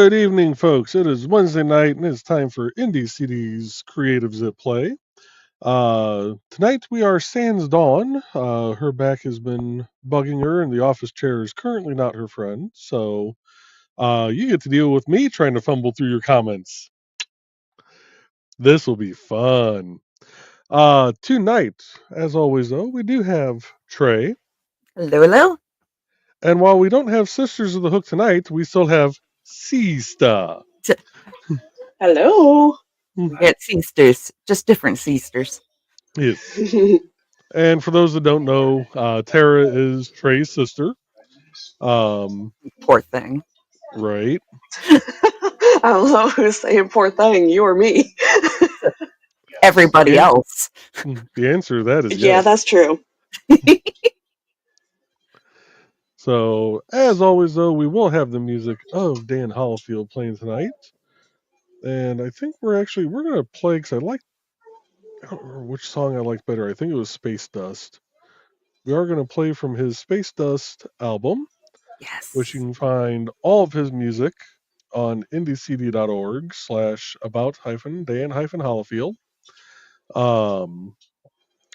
Good evening, folks. It is Wednesday night, and it's time for IndieCD's Creatives at Play. Tonight we are sans Dawn. Her back has been bugging her, and the office chair is currently not her friend. So you get to deal with me trying to fumble through your comments. This will be fun. Tonight, as always, though, we do have Trey. Hello, hello. And while we don't have Sisters of the Hook tonight, we still have Sister. Hello. We get sisters, just different sisters. Yes. And for those that don't know, Tara is Trey's sister. Poor thing. Right. I don't know who's saying poor thing, you or me. Everybody Yeah. else. The answer to that is Yeah, yes. that's true. So, as always, though, we will have the music of Dan Hollifield playing tonight. And I think we're going to play, because I don't remember which song I liked better. I think it was Space Dust. We are going to play from his Space Dust album, Yes. which you can find all of his music on indiecd.org/about-Dan-Hollifield.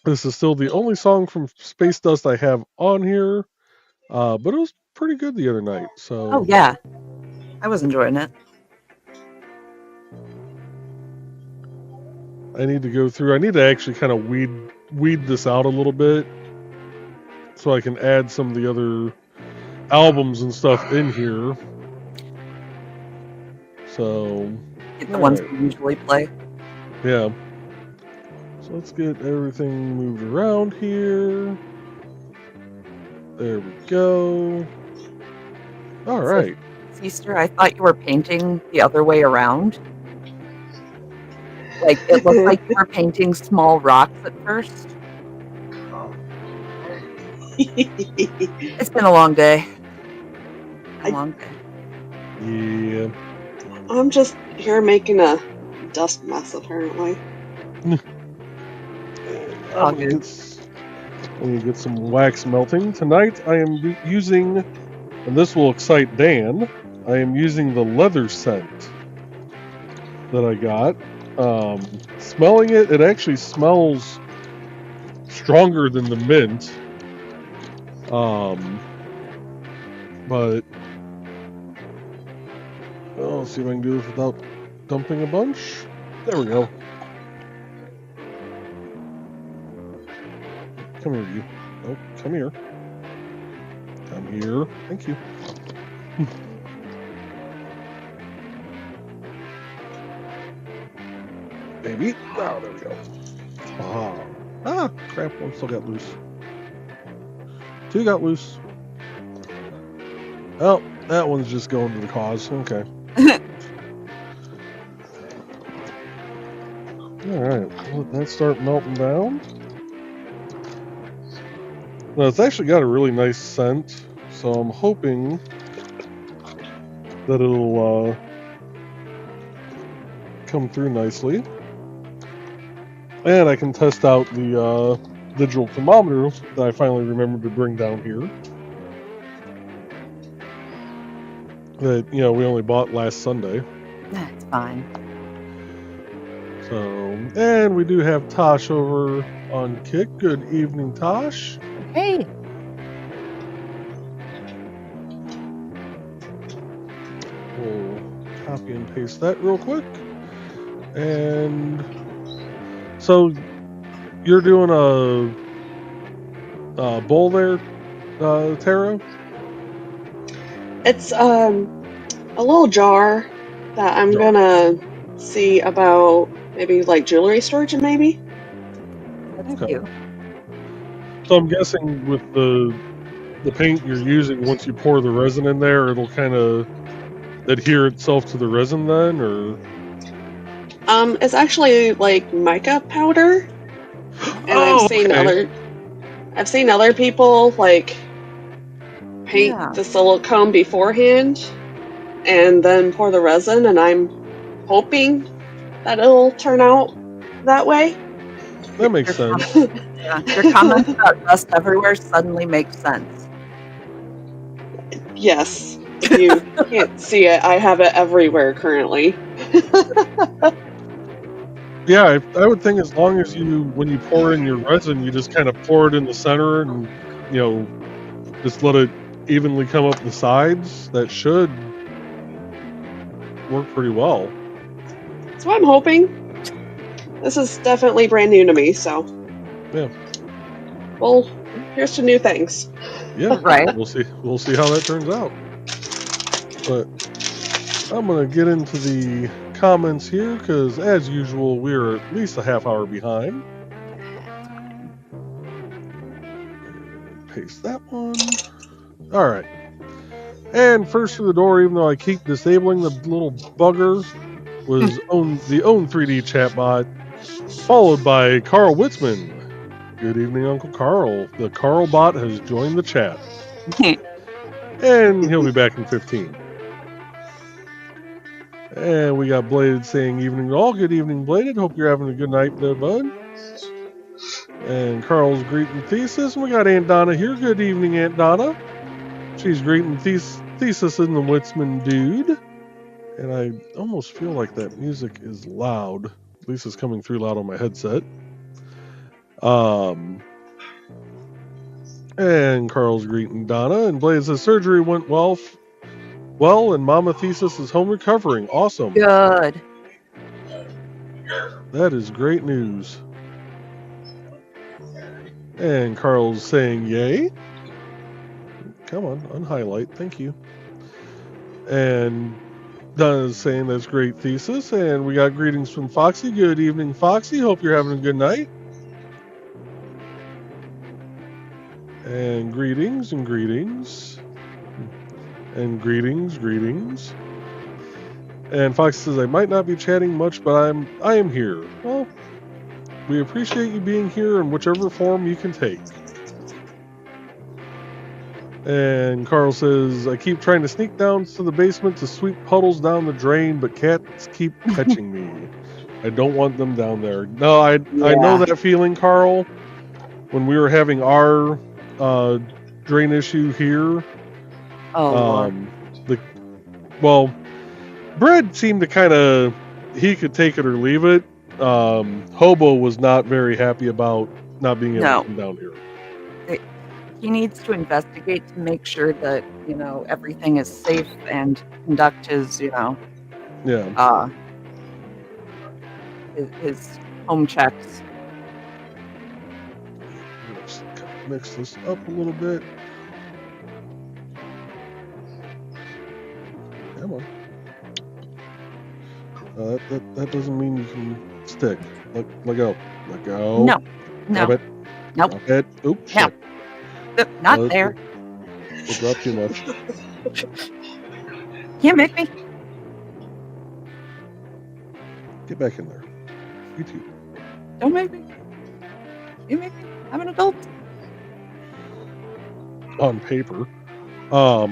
This is still the only song from Space Dust I have on here, but it was pretty good the other night. So, Oh, yeah. I was enjoying it. I need to go through. I need to actually kind of weed this out a little bit, so I can add some of the other albums and stuff in here. So, Get the ones we usually play. Yeah. So let's get everything moved around here. There we go. All right. Sister, I thought you were painting the other way around. Like, it looked like you were painting small rocks at first. It's been a long day. Yeah. I'm just here making a dust mess, apparently. Let me get some wax melting. Tonight I am using, and this will excite Dan, I am using the leather scent that I got. Smelling it, it actually smells stronger than the mint. But let's see if I can do this without dumping a bunch. There we go. Come here, you. Oh, come here. Come here. Thank you. Baby. Oh, there we go. Ah, crap. One still got loose. Two got loose. Oh, that one's just going to the cause. Okay. Alright, let that start melting down. Now, it's actually got a really nice scent, so I'm hoping that it'll come through nicely. And I can test out the digital thermometer that I finally remembered to bring down here. That, we only bought last Sunday. That's fine. So, and we do have Tosh over on Kick. Good evening, Tosh. Hey. We'll copy and paste that real quick. And so you're doing a bowl there, Tara? It's a little jar that I'm gonna see about maybe like jewelry storage, maybe. That's cute. So I'm guessing with the paint you're using, once you pour the resin in there, it'll kind of adhere itself to the resin then, or? It's actually like mica powder, and I've seen other people like paint the silicone beforehand and then pour the resin, and I'm hoping that it'll turn out that way. That makes sense. Yeah, your comments about dust everywhere suddenly make sense. Yes. If you can't see it, I have it everywhere currently. Yeah, I would think as long as when you pour in your resin, you just kind of pour it in the center and, just let it evenly come up the sides. That should work pretty well. That's what I'm hoping. This is definitely brand new to me, so. Yeah. Well, here's to new things. Yeah, Right. We'll see how that turns out. But I'm gonna get into the comments here because, as usual, we're at least a half hour behind. Paste that one. All right. And first through the door, even though I keep disabling the little bugger, was the Own 3D chatbot, followed by Carl Witzman. Good evening, Uncle Carl. The Carl bot has joined the chat. And he'll be back in 15. And we got Bladed saying evening to all. Good evening, Bladed. Hope you're having a good night there, bud. And Carl's greeting Thesis. And we got Aunt Donna here. Good evening, Aunt Donna. She's greeting Thesis and the Witzman dude. And I almost feel like that music is loud. At least it's coming through loud on my headset. And Carl's greeting Donna. And Blaze says surgery went well, and Mama Thesis is home recovering. Awesome. Good. That is great news. And Carl's saying yay. Come on, unhighlight. Thank you. And Donna's saying that's great Thesis. And we got greetings from Foxy. Good evening, Foxy. Hope you're having a good night. And greetings and greetings. And greetings. And Fox says, I might not be chatting much, but I am here. Well, we appreciate you being here in whichever form you can take. And Carl says, I keep trying to sneak down to the basement to sweep puddles down the drain, but cats keep catching me. I don't want them down there. No, I know that feeling, Carl. When we were having our drain issue here, Bread seemed to kind of, he could take it or leave it. Hobo was not very happy about not being able to come down here. He needs to investigate to make sure that, everything is safe and conduct his, his home checks. Let's mix this up a little bit. Come on. That doesn't mean you can stick. Let go. Let go. No. Drop it. Nope. Drop it. Oops. No. Not there. We'll drop too much. Can't make me. Get back in there. You too. Don't make me. You make me. I'm an adult. On paper. All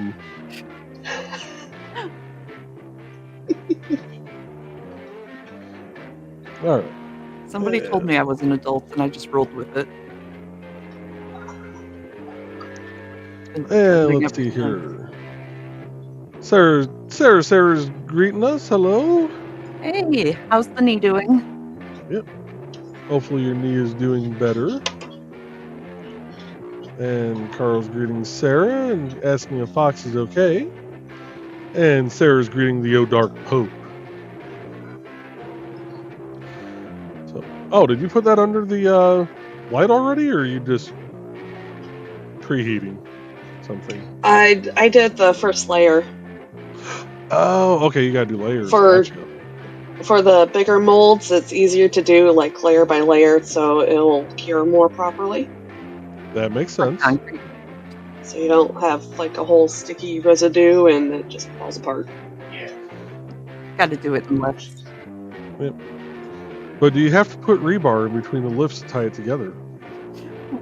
right. Somebody told me I was an adult, and I just rolled with it. And let's see here. Sarah's greeting us. Hello. Hey, how's the knee doing? Yep. Hopefully your knee is doing better. And Carl's greeting Sarah and asking if Fox is okay. And Sarah's greeting the O-Dark Pope. Oh, did you put that under the light already, or are you just preheating something? I did the first layer. Oh, okay, you gotta do layers. For Gotcha. the bigger molds, it's easier to do like layer by layer, so it'll cure more properly. That makes sense. Concrete. So you don't have like a whole sticky residue and it just falls apart. Got to do it in lifts. Yep. But do you have to put rebar in between the lifts to tie it together?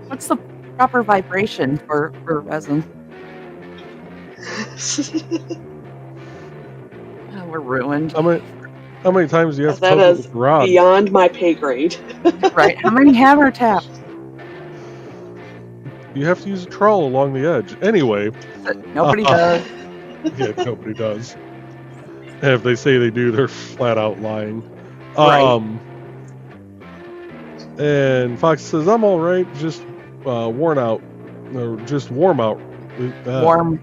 What's the proper vibration for resin? Oh, we're ruined. How many times do you have to That touch it is with the rod? beyond my pay grade. Right. How many hammer taps? You have to use a trowel along the edge. Anyway. Nobody does. Yeah, nobody does. And if they say they do, they're flat out lying. Right. And Fox says, I'm all right, just worn out. Or just warm out. Warm.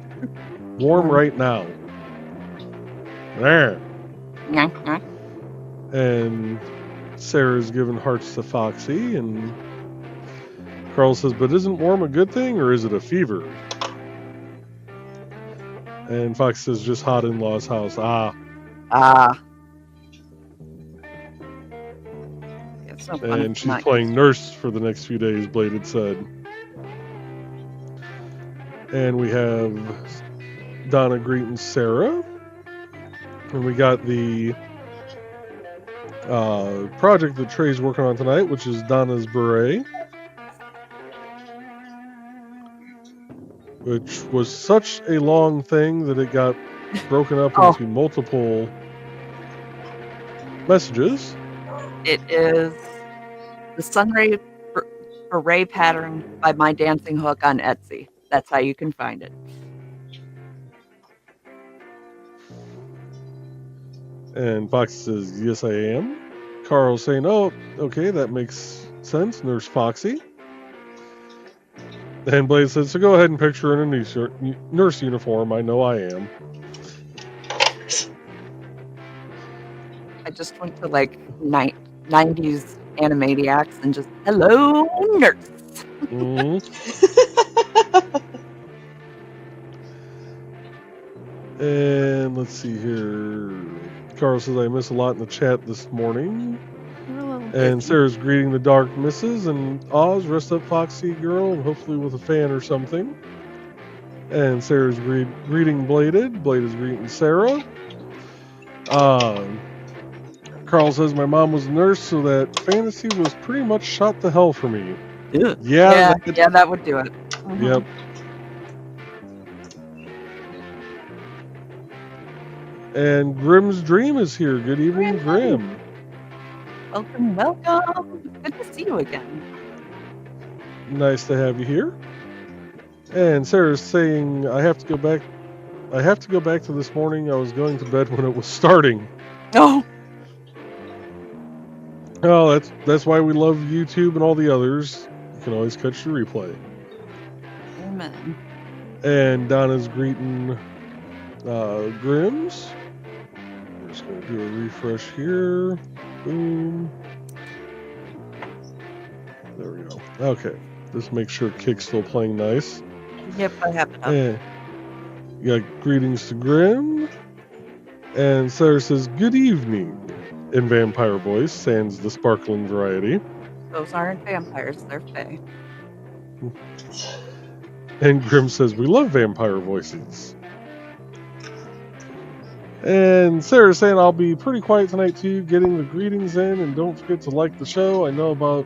Warm right now. There. And Sarah's giving hearts to Foxy, and Carl says, but isn't warm a good thing, or is it a fever? And Fox says, just hot in-laws house. It's so and she's playing nurse for the next few days, Bladed said. And we have Donna greeting Sarah. And we got the project that Trey's working on tonight, which is Donna's beret. Which was such a long thing that it got broken up into multiple messages. It is the Sunray Beret pattern by My Dancing Hook on Etsy. That's how you can find it. And Fox says, yes, I am. Carl's saying, oh, okay, that makes sense, Nurse Foxy. And Blade says, so go ahead and picture her in a nurse uniform. I know I am. I just went to like 90s Animaniacs and just, hello, nurse. And let's see here. Carl says, I miss a lot in the chat this morning. And Sarah's greeting the dark misses, and Oz, rest up Foxy girl, and hopefully with a fan or something. And Sarah's greeting Bladed. Bladed's greeting Sarah. Carl says, my mom was a nurse, so that fantasy was pretty much shot to hell for me. Yeah, that would do it. Mm-hmm. Yep. And Grim's Dream is here. Good evening, Grim. Welcome. Good to see you again. Nice to have you here. And Sarah's saying, I have to go back to this morning. I was going to bed when it was starting. Oh, that's why we love YouTube and all the others. You can always catch the replay. Amen. And Donna's greeting Grimm's. We're just going to do a refresh here. Boom. There we go. Okay. Just make sure Kick's still playing nice. Yep, I have it up. And you got greetings to Grim. And Sarah says, good evening, in vampire voice, sans the sparkling variety. Those aren't vampires, they're fae. And Grim says, we love vampire voices. And Sarah's saying, I'll be pretty quiet tonight too, getting the greetings in, and don't forget to like the show. I know about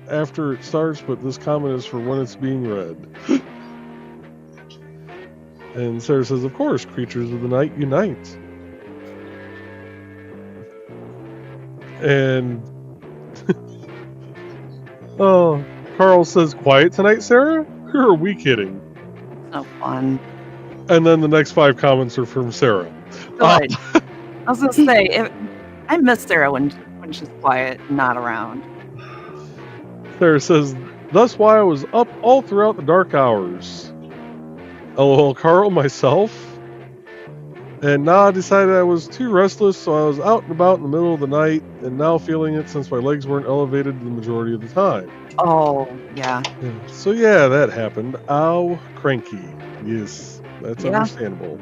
after it starts, but this comment is for when it's being read. And Sarah says, of course, creatures of the night unite. And oh, Carl says, quiet tonight, Sarah? Who are we kidding? So fun. And then the next 5 comments are from Sarah. Good. I was going to say, I miss Sarah when she's quiet and not around. Sarah says, that's why I was up all throughout the dark hours. LOL, Carl, myself. And now I decided I was too restless, so I was out and about in the middle of the night, and now feeling it since my legs weren't elevated the majority of the time. Oh, yeah. So yeah, that happened. Ow, cranky. Yes, that's understandable.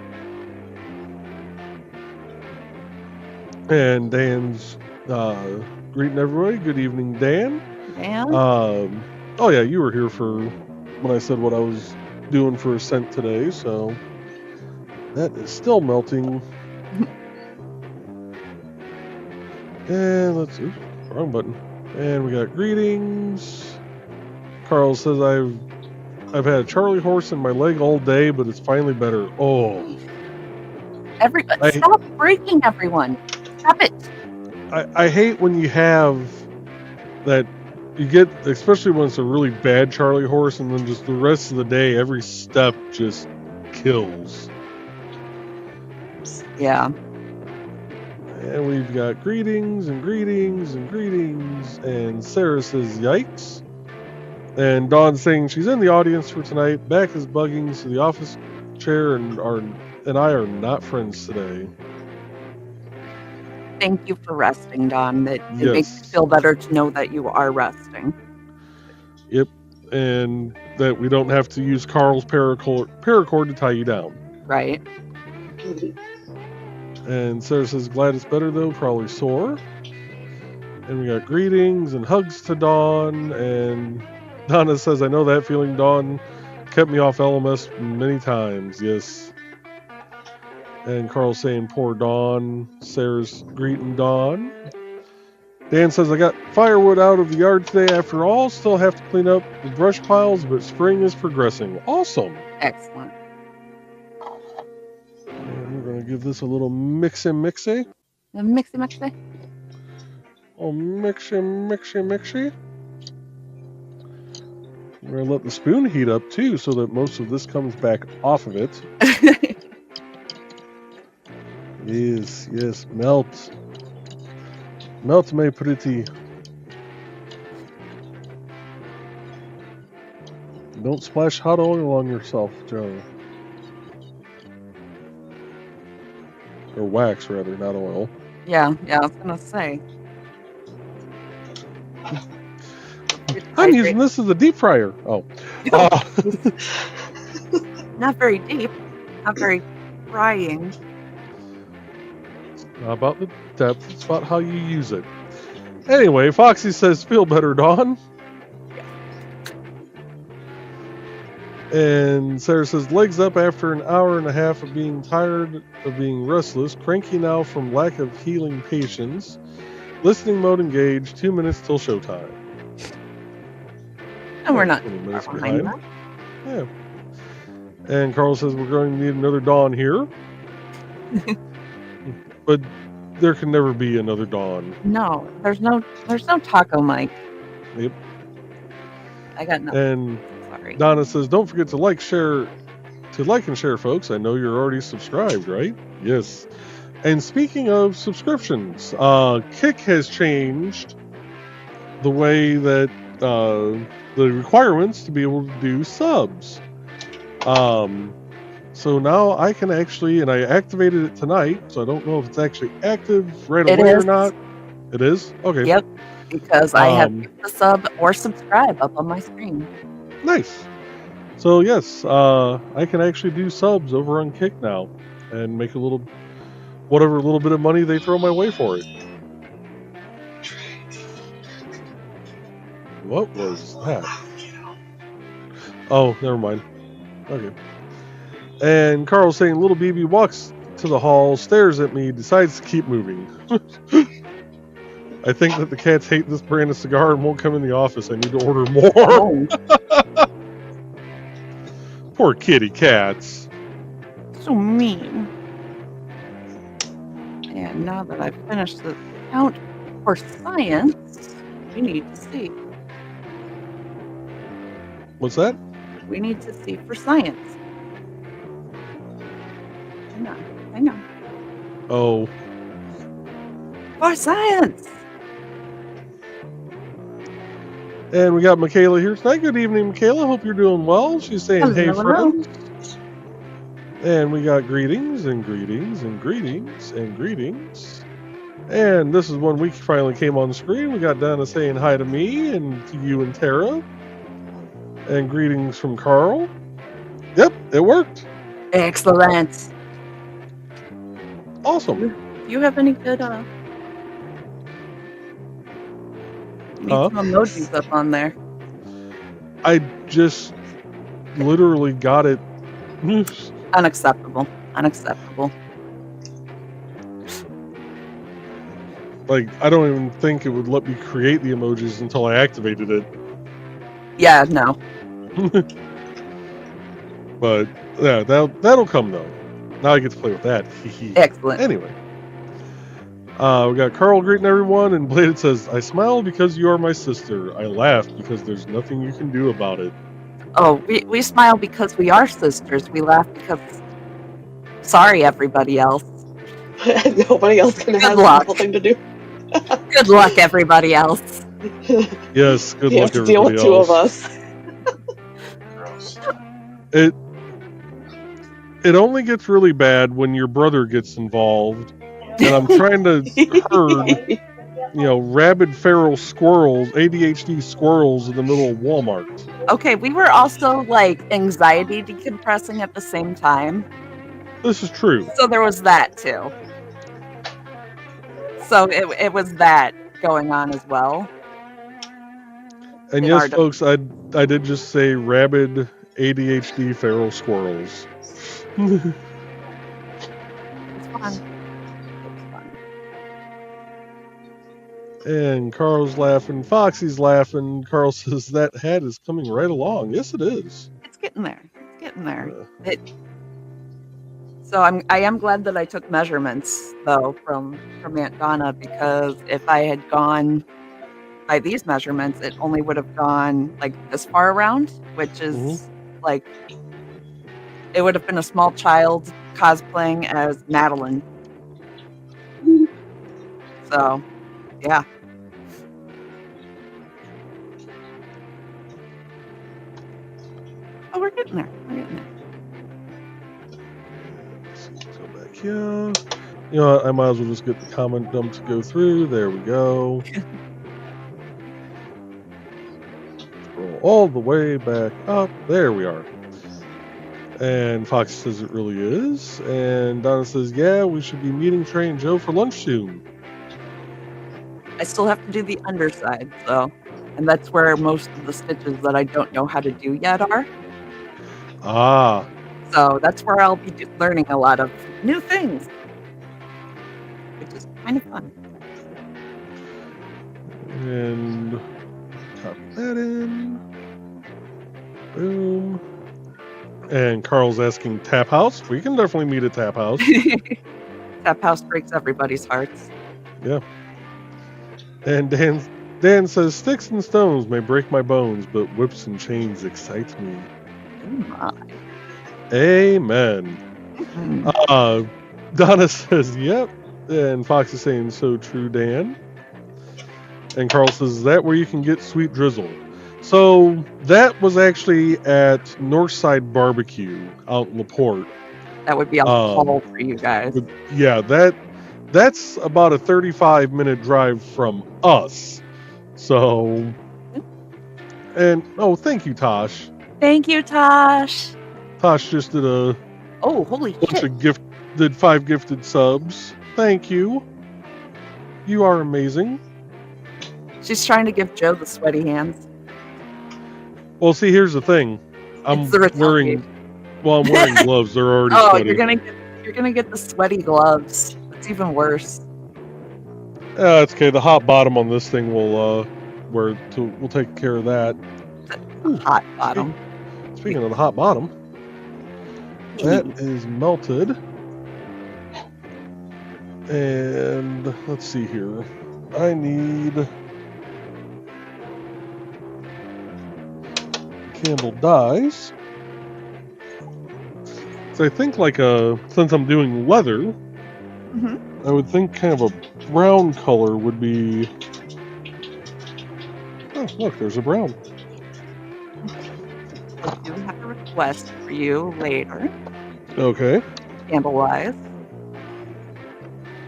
And Dan's greeting everybody. Good evening, Dan. Dan? Oh yeah, you were here for when I said what I was doing for Ascent today, so that is still melting. And let's see, wrong button. And we got greetings. Carl says I've had a Charlie horse in my leg all day, but it's finally better. Oh, stop breaking everyone. Stop it. I hate when you have that. You get, especially when it's a really bad Charlie horse, and then just the rest of the day, every step just kills. Yeah. And we've got greetings and greetings and greetings. And Sarah says, yikes. And Dawn's saying she's in the audience for tonight. Back is bugging, so the office chair and I are not friends today. Thank you for resting, Dawn. It Yes. makes me feel better to know that you are resting. Yep. And that we don't have to use Carl's paracord to tie you down. Right. And Sarah says, glad it's better though, probably sore. And we got greetings and hugs to Dawn. And Donna says, I know that feeling, Dawn. Kept me off LMS many times, yes. And Carl's saying, poor Dawn. Sarah's greeting Dawn. Dan says, I got firewood out of the yard today after all. Still have to clean up the brush piles, but spring is progressing. Awesome. Excellent. And we're going to give this a little mixy. Mixy. Oh, mixy. We're going to let the spoon heat up, too, so that most of this comes back off of it. Yes, melt. Melt, my pretty. Don't splash hot oil on yourself, Joe. Or wax, rather, not oil. Yeah, I was going to say. I'm using this as a deep fryer. Oh. Not very deep. Not very frying. It's not about the depth, it's about how you use it. Anyway, Foxy says, feel better, Dawn. And Sarah says, legs up after an hour and a half of being tired, of being restless, cranky now from lack of healing patience. Listening mode engaged, 2 minutes till showtime. And we're not 20 minutes behind that. Yeah. And Carl says, we're going to need another Dawn here. But there can never be another Dawn. No, there's no Taco Mike. Yep. I got nothing. And Sorry. Donna says, don't forget to like and share, folks. I know you're already subscribed, right? Yes. And speaking of subscriptions, Kick has changed the way that the requirements to be able to do subs. So now I can actually, and I activated it tonight, so I don't know if it's actually active right away or not. It is? Okay. Yep, because I have the sub or subscribe up on my screen. Nice. So yes, I can actually do subs over on Kick now and make whatever little bit of money they throw my way for it. What was that? Oh, never mind. Okay. And Carl's saying, little BB walks to the hall, stares at me, decides to keep moving. I think that the cats hate this brand of cigar and won't come in the office. I need to order more. Oh. Poor kitty cats. So mean. And now that I've finished the count for science, we need to see. What's that? We need to see for science. Hang on. Oh. For science! And we got Michaela here tonight. Good evening, Michaela. Hope you're doing well. She's saying, hey, friends. And we got greetings and greetings and greetings and greetings. And this is when we finally came on the screen. We got Donna saying hi to me and to you and Tara. And greetings from Carl. Yep, it worked. Excellent. Awesome. Do you have any good some emojis up on there? I just literally got it. Unacceptable. Like, I don't even think it would let me create the emojis until I activated it. Yeah, no. But yeah, that'll come though. Now I get to play with that. Excellent. Anyway, we got Carl greeting everyone, and Bladed says, "I smile because you are my sister. I laugh because there's nothing you can do about it." Oh, we smile because we are sisters. We laugh because sorry, everybody else. Nobody else can have nothing to do. Good luck, everybody else. Yes, good You luck, have to deal with everybody two else. of us. It only gets really bad when your brother gets involved, and I'm trying to herd, rabid feral squirrels, ADHD squirrels in the middle of Walmart. Okay, we were also like anxiety decompressing at the same time. This is true. So there was that too. So it was that going on as well. And yes, folks, I did just say rabid ADHD feral squirrels. It's fun. And Carl's laughing, Foxy's laughing. Carl says that hat is coming right along. Yes, it is. It's getting there. It's getting there. So I am glad that I took measurements though from Aunt Donna, because if I had gone by these measurements, it only would have gone like this far around, which is like it would have been a small child cosplaying as Madeline. So, yeah. Oh, we're getting there. Let's go back here. You know what? I might as well just get the comment dump to go through. There we go. Scroll all the way back up. There we are. And Fox says it really is. And Donna says, yeah, we should be meeting Trey and Joe for lunch soon. I still have to do the underside, so. And that's where most of the stitches that I don't know how to do yet are. Ah. So that's where I'll be learning a lot of new things, which is kind of fun. And copy that in. Boom. And Carl's asking Tap House. We can definitely meet at Tap House. Tap House breaks everybody's hearts. Yeah. And Dan says, sticks and stones may break my bones, but whips and chains excite me. Oh my. Amen. Donna says, yep. And Fox is saying, so true, Dan. And Carl says, is that where you can get sweet drizzle? So that was actually at Northside Barbecue out in LaPorte. That would be a haul for you guys. Yeah, that's about a 35-minute drive from us. So, and thank you, Tosh. Thank you, Tosh. Tosh just did a holy shit. Did 5 gifted subs. Thank you. You are amazing. She's trying to give Joe the sweaty hands. Well, see, here's the thing. I'm wearing gloves. They're already sweaty. You're gonna get the sweaty gloves. It's even worse. It's okay. The hot bottom on this thing we'll take care of that. Hot bottom. Speaking of the hot bottom, that is melted. And let's see here. I need candle dyes. So I think since I'm doing leather, I would think kind of a brown color would be. Oh, look, there's a brown. I do have a request for you later. Okay. Candle-wise.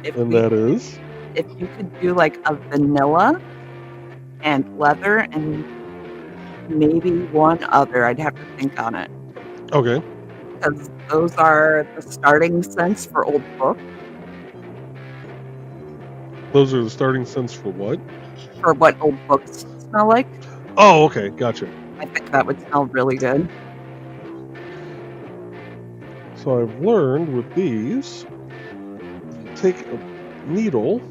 That is? If you could do like a vanilla and leather and maybe one other, I'd have to think on it. Okay. Because those are the starting scents for old books. Those are the starting scents for what? For what old books smell like. Oh, okay. Gotcha. I think that would smell really good. So I've learned with these, take a needle,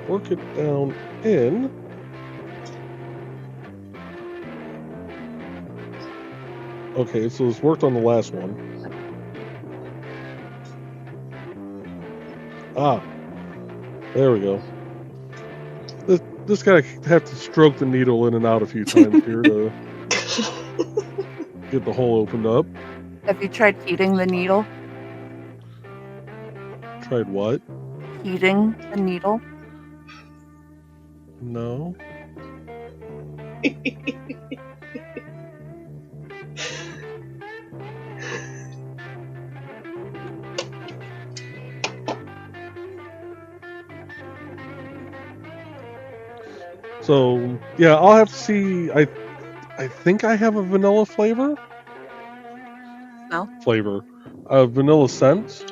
work it down in, okay, so it's worked on the last one. There we go. This guy have to stroke the needle in and out a few times here to get the hole opened up. Have you tried heating the needle? Tried what? Heating the needle. No. So yeah, I'll have to see. I think I have a vanilla flavor. No. Flavor. A vanilla scent.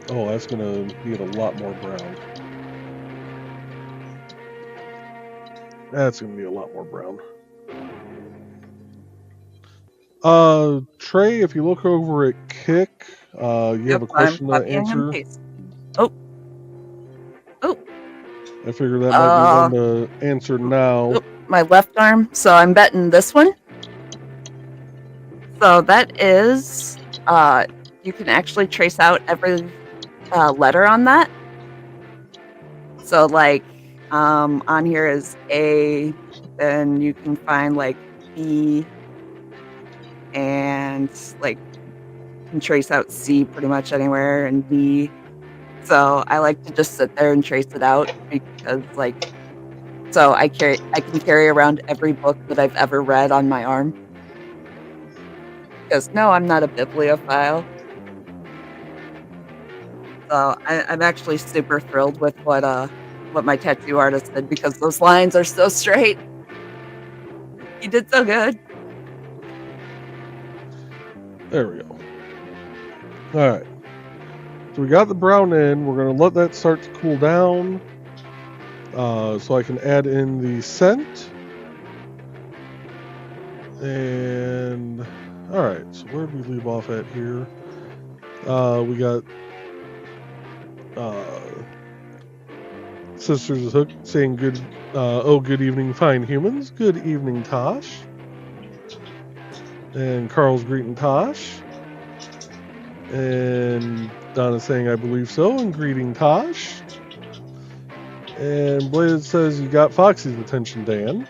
Oh, that's gonna need a lot more brown. That's gonna need a lot more brown. Trey, if you look over at Kick, you have a question to answer. Oh. I figure that might be one to answer now. My left arm. So I'm betting this one. So that is, you can actually trace out every letter on that. So like, on here is A, then you can find like B, and like can trace out C pretty much anywhere, and D. So I like to just sit there and trace it out because like, so I can carry around every book that I've ever read on my arm. Because no, I'm not a bibliophile. So I'm actually super thrilled with what my tattoo artist did, because those lines are so straight. He did so good. There we go. All right. So we got the brown in. We're going to let that start to cool down so I can add in the scent. And all right, so where did we leave off at here? We got Sisters of Hook saying good evening, fine humans. Good evening, Tosh. And Carl's greeting Tosh. And Donna saying, I believe so, and greeting Tosh. And Blade says, you got Foxy's attention, Dan.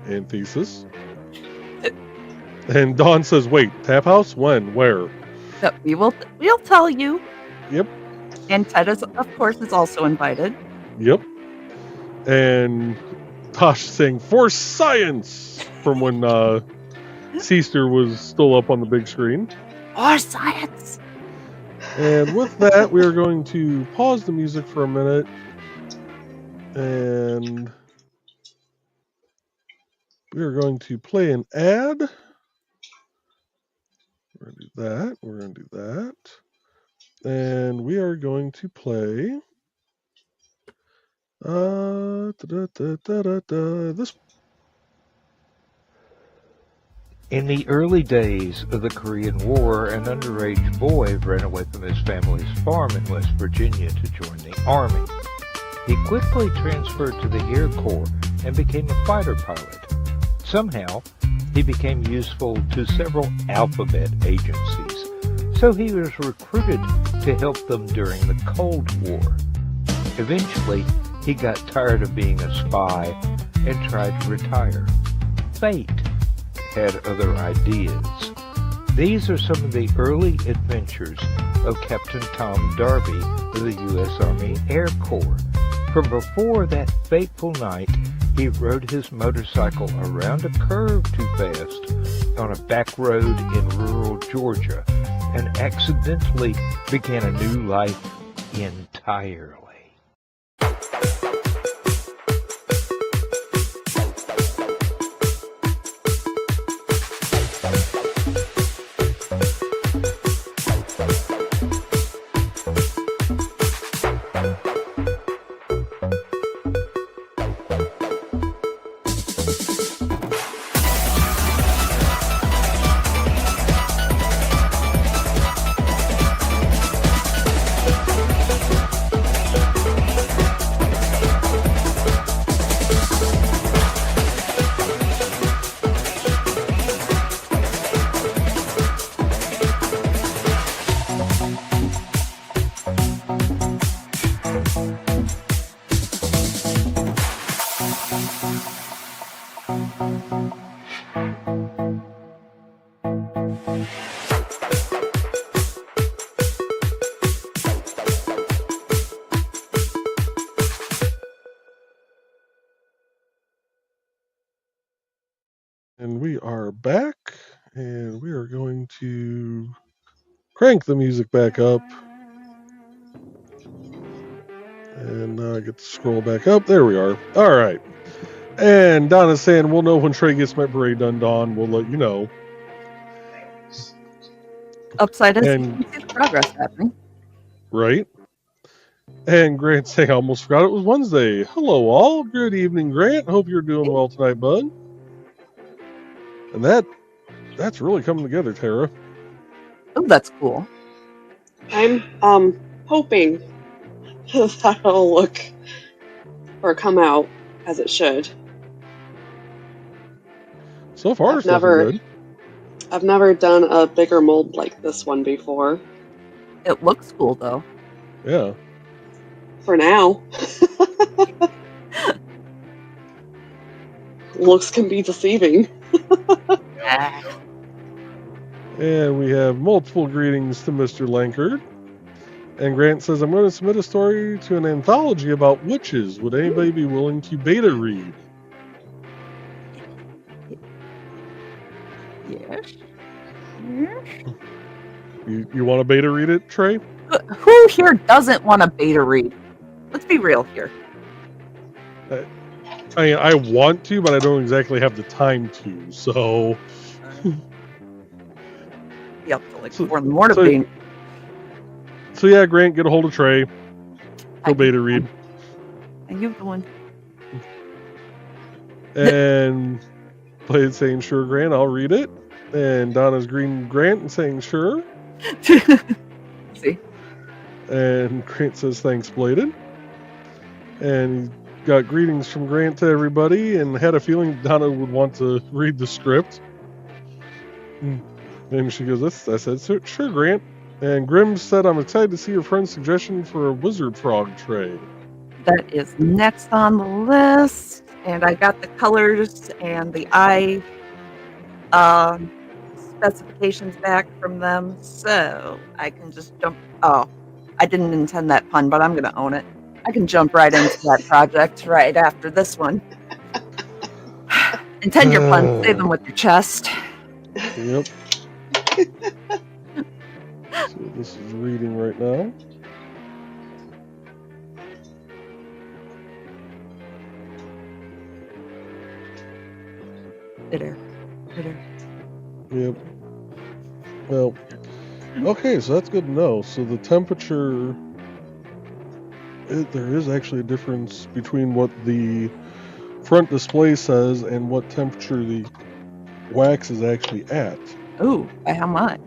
And Thesis. And Dawn says, wait, Tap House? When? Where? So we'll tell you. Yep. And Ted, of course, is also invited. Yep. And Tosh saying, for science! From when Seaster was still up on the big screen. For science! And with that, we are going to pause the music for a minute. And we are going to play an ad. We're going to do that. We're going to do that. And we are going to play this. In the early days of the Korean War, an underage boy ran away from his family's farm in West Virginia to join the Army. He quickly transferred to the Air Corps and became a fighter pilot. Somehow, he became useful to several alphabet agencies, so he was recruited to help them during the Cold War. Eventually, he got tired of being a spy and tried to retire. Fate had other ideas. These are some of the early adventures of Captain Tom Darby of the U.S. Army Air Corps. From before that fateful night, he rode his motorcycle around a curve too fast on a back road in rural Georgia and accidentally began a new life entirely. are back, and we are going to crank the music back up. And I get to scroll back up. There we are. All right. And Donna's saying, we'll know when Trey gets my parade done, Dawn. We'll let you know. Upside is you can see the progress happening. Right. And Grant saying, I almost forgot it was Wednesday. Hello, all. Good evening, Grant. Hope you're doing well tonight, bud. And that's really coming together, Tara. Oh, that's cool. I'm hoping that'll look or come out as it should. So far, it's looking good. I've never done a bigger mold like this one before. It looks cool, though. Yeah. For now. Looks can be deceiving. And we have multiple greetings to Mr. Lankard. And Grant says, I'm going to submit a story to an anthology about witches. Would anybody be willing to beta read? Yes. You want to beta read it, Trey? Who here doesn't want to beta read? Let's be real here. I want to, but I don't exactly have the time to, so... Be up to like 4 in the morning. So yeah, Grant, get a hold of Trey. He'll beta read. And you doing? And Blade saying, sure, Grant, I'll read it. And Donna's green Grant and saying, sure. See? And Grant says, thanks, Bladed. And he got greetings from Grant to everybody and had a feeling Donna would want to read the script. And she goes, I said, sure, Grant. And Grimm said, I'm excited to see your friend's suggestion for a wizard frog trade. That is next on the list. And I got the colors and the eye specifications back from them. So I can just jump. Oh, I didn't intend that pun, but I'm going to own it. I can jump right into that project right after this one. Intend your puns, say them with your chest. Yep. So this is reading right now. Bitter. Yep. Well, okay, so that's good to know. So the temperature, there is actually a difference between what the front display says and what temperature the wax is actually at. Ooh, by how much?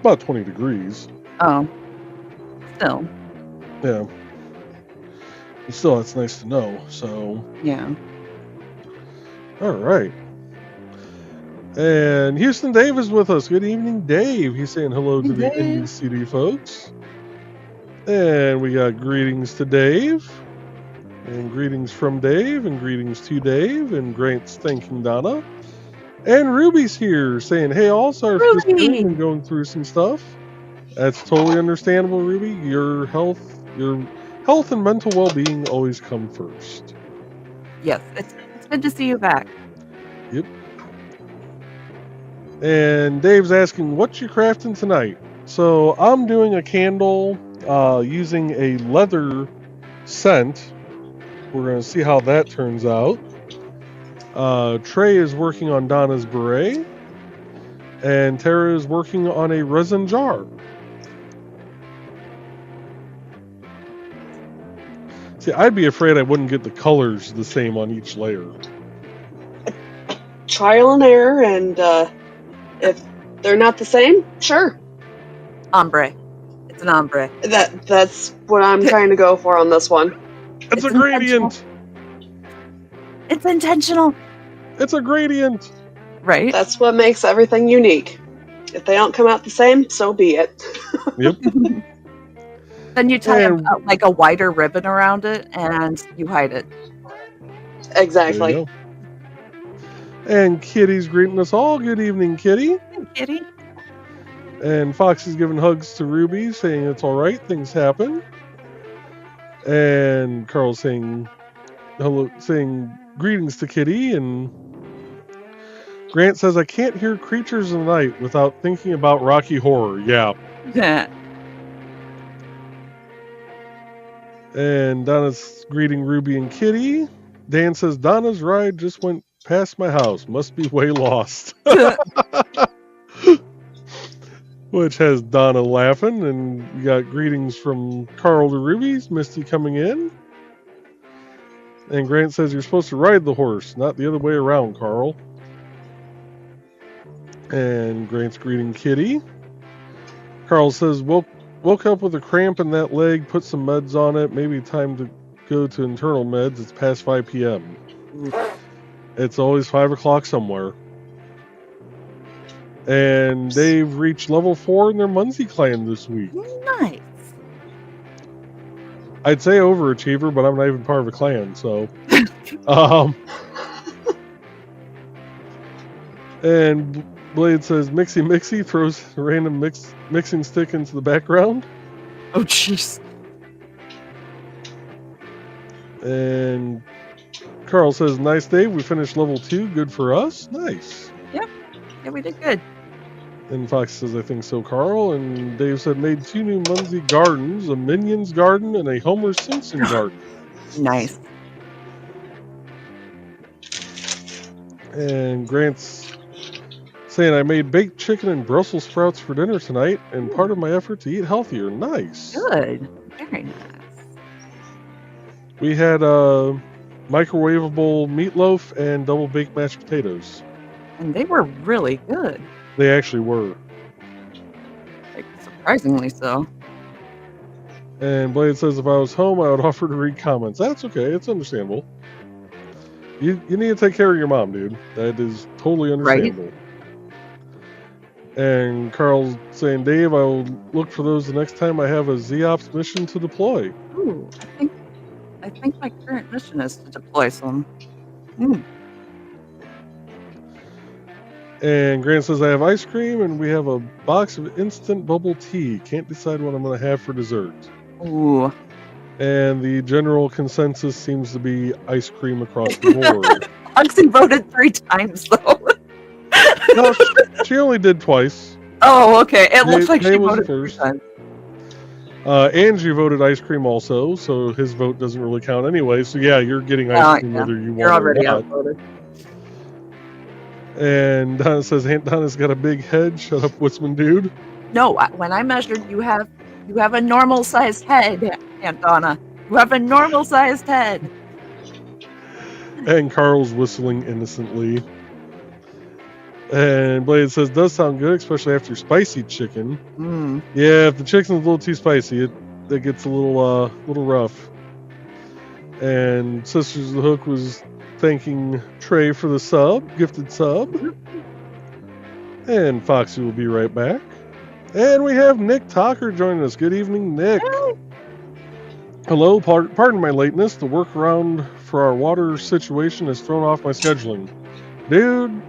About 20 degrees. Oh, still. Yeah. But still, that's nice to know. So. Yeah. All right. And Houston Dave is with us. Good evening, Dave. He's saying hello to the IndieCD folks. And we got greetings to Dave. And greetings from Dave. And greetings to Dave. And Grant's thanking Donna. And Ruby's here saying, hey, all, sorry for disappearing and going through some stuff. That's totally understandable, Ruby. Your health and mental well-being always come first. Yes, it's good to see you back. Yep. And Dave's asking, what you crafting tonight? So I'm doing a candle using a leather scent. We're going to see how that turns out. Trey is working on Donna's beret. And Tara is working on a resin jar. See, I'd be afraid I wouldn't get the colors the same on each layer. Trial and error, and if they're not the same, sure. Ombre. It's an ombre. That's what I'm trying to go for on this one. It's a gradient. It's intentional. It's a gradient. Right. That's what makes everything unique. If they don't come out the same, so be it. Yep. Then you tie like a wider ribbon around it and you hide it. Exactly. And Kitty's greeting us all. Good evening, Kitty. Hey, Kitty. And Foxy's giving hugs to Ruby, saying it's all right, things happen. And Carl's saying hello, saying greetings to Kitty, and Grant says, I can't hear Creatures of the Night without thinking about Rocky Horror. Yeah. And Donna's greeting Ruby and Kitty. Dan says, Donna's ride just went past my house. Must be way lost. Which has Donna laughing. And we got greetings from Carl to Ruby's. Misty coming in. And Grant says, you're supposed to ride the horse, not the other way around, Carl. And Grant's greeting Kitty. Carl says, woke up with a cramp in that leg, put some meds on it, maybe time to go to internal meds. It's past 5 p.m. It's always 5 o'clock somewhere. And they've reached level 4 in their Muncie clan this week. Nice. I'd say overachiever, but I'm not even part of a clan, so. And Blade says, Mixie Mixie, throws a random mixing stick into the background. Oh, jeez. And Carl says, nice day. We finished level 2. Good for us. Nice. Yep. Yeah, we did good. And Fox says, I think so, Carl. And Dave said, made 2 new Muncie gardens, a Minions garden and a Homer Simpson garden. Nice. And Grant's saying, I made baked chicken and Brussels sprouts for dinner tonight, and part of my effort to eat healthier. Nice. Good. Very nice. We had microwavable meatloaf and double baked mashed potatoes. And they were really good. They actually were. Like, surprisingly so. And Blade says, if I was home, I would offer to read comments. That's okay. It's understandable. You need to take care of your mom, dude. That is totally understandable. Right? And Carl's saying, Dave, I will look for those the next time I have a Z-Ops mission to deploy. Ooh, I think my current mission is to deploy some. And Grant says, I have ice cream and we have a box of instant bubble tea. Can't decide what I'm going to have for dessert. Ooh. And the general consensus seems to be ice cream across the board. Oxy voted 3 times, though. No, she only did twice. Oh, okay. It looks like she voted first. 3 times. Angie voted ice cream also, so his vote doesn't really count anyway. So yeah, you're getting ice cream whether you want already or not. outvoted. And Donna says, Aunt Donna's got a big head. Shut up, Woodsman dude. No, when I measured, you have a normal-sized head, Aunt Donna. You have a normal-sized head. And Carl's whistling innocently. And Blade says, does sound good, especially after spicy chicken. Yeah, if the chicken's a little too spicy, it gets a little rough. And Sisters of the Hook was thanking Trey for the gifted sub. And Foxy will be right back. And we have Nick Talker joining us. Good evening, Nick. Hello, pardon my lateness. The workaround for our water situation has thrown off my scheduling. Dude,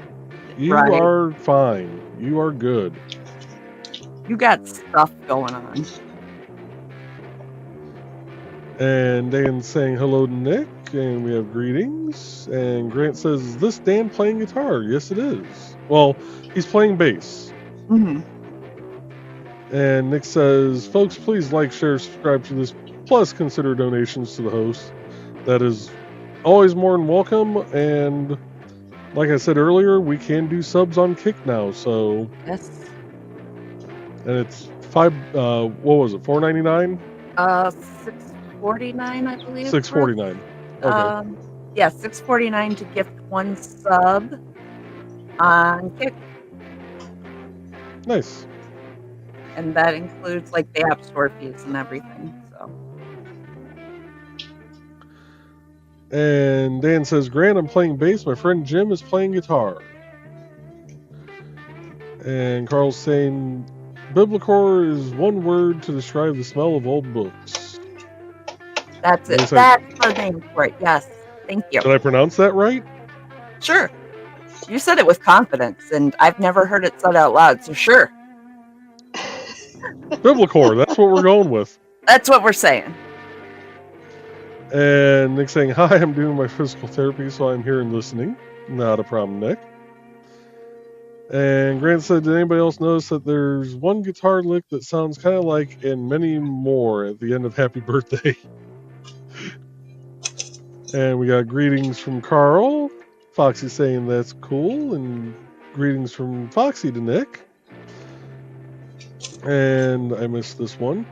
you are fine. You are good. You got stuff going on. And Dan's saying hello to Nick, and we have greetings. And Grant says, is this Dan playing guitar? Yes, it is. Well, he's playing bass. Mm-hmm. And Nick says, folks, please like, share, subscribe to this, plus consider donations to the host. That is always more than welcome. And like I said earlier, we can do subs on Kick now, so. Yes. And it's what was it, $4.99? $6.49, I believe. $6.49. Okay. Yeah, $6.49 to gift 1 sub on Kick. Nice. And that includes like the App Store fees and everything. So. And Dan says, Grant, I'm playing bass. My friend Jim is playing guitar. And Carl's saying, Biblicore is one word to describe the smell of old books. That's it. That's the name for it. Yes. Thank you. Did I pronounce that right? Sure. You said it with confidence, and I've never heard it said out loud, so sure. Biblicore, that's what we're going with. That's what we're saying. And Nick's saying, hi, I'm doing my physical therapy, so I'm here and listening. Not a problem, Nick. And Grant said, did anybody else notice that there's one guitar lick that sounds kind of like and many more at the end of Happy Birthday? And we got greetings from Carl. Foxy saying that's cool. And greetings from Foxy to Nick. And I missed this one.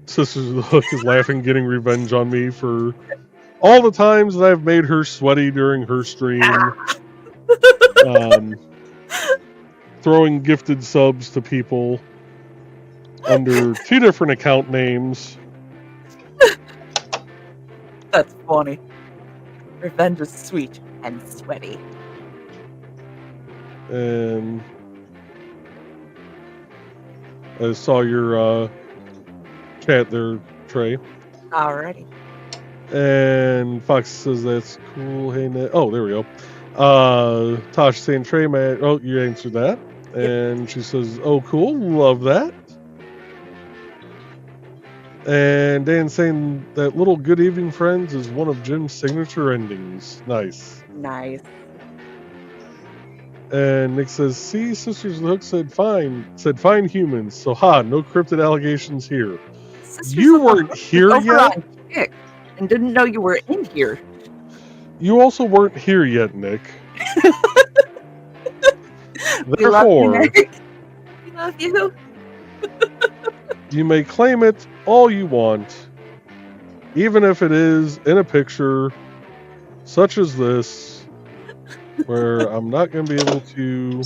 Sisters of the Hook is laughing, getting revenge on me for all the times that I've made her sweaty during her stream. Throwing gifted subs to people under 2 different account names. That's funny. Revenge is sweet and sweaty. And I saw your chat there, Trey. Alrighty. And Fox says that's cool. Hey, Ned. Oh, there we go. Tasha saying, Trey, man. Oh, you answered that. And she says, oh, cool. Love that. And Dan saying that little good evening, friends is one of Jim's signature endings. Nice. Nice. And Nick says, see, Sisters of the Hook said fine humans. So, no cryptid allegations here. Sisters You of the weren't Hook here was over yet? on Kick and didn't know you were in here. You also weren't here yet, Nick. We love you, Therefore, Nick. We love you. you may claim it all you want, even if it is in a picture such as this, where I'm not going to be able to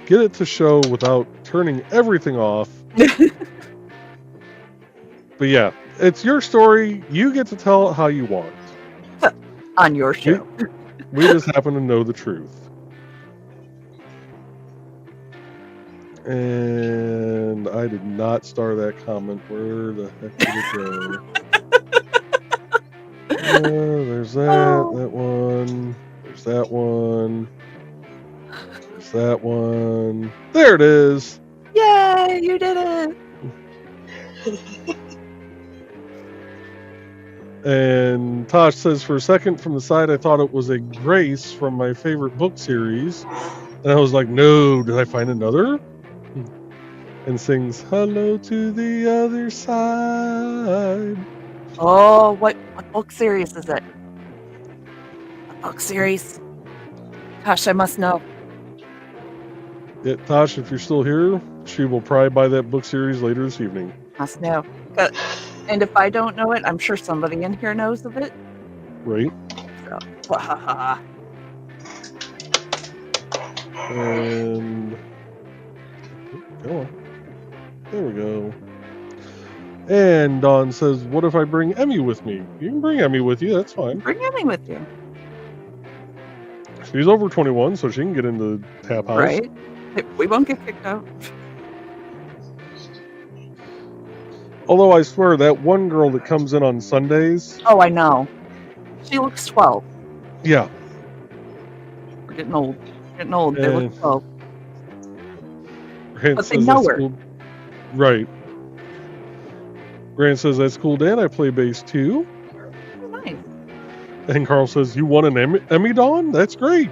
get it to show without turning everything off. But yeah, it's your story. You get to tell it how you want. On your show. We just happen to know the truth. And I did not star that comment. Where the heck did it go? There's that. That one. There's that one. There's that one. There it is. Yay, you did it. And Tosh says, for a second from the side, I thought it was a Grace from my favorite book series. And I was like, no, did I find another? And sings, hello to the other side. Oh, what book series is it? A book series? Gosh, I must know. Yeah, Tosh, if you're still here, she will probably buy that book series later this evening. Must know. And if I don't know it, I'm sure somebody in here knows of it. Right. So, wahaha. And go on. There we go. And Dawn says, what if I bring Emmy with me? You can bring Emmy with you, that's fine. Bring Emmy with you. She's over 21, so she can get into Tap House. Right? We won't get kicked out. Although I swear, that one girl that comes in on Sundays... Oh, I know. She looks 12. Yeah. We're getting old. Getting old. They look 12. Grant But they says know that's her. cool. Right. Grant says, that's cool, Dan. I play bass too. Oh, nice. And Carl says, you won an Emmy, Dawn? That's great.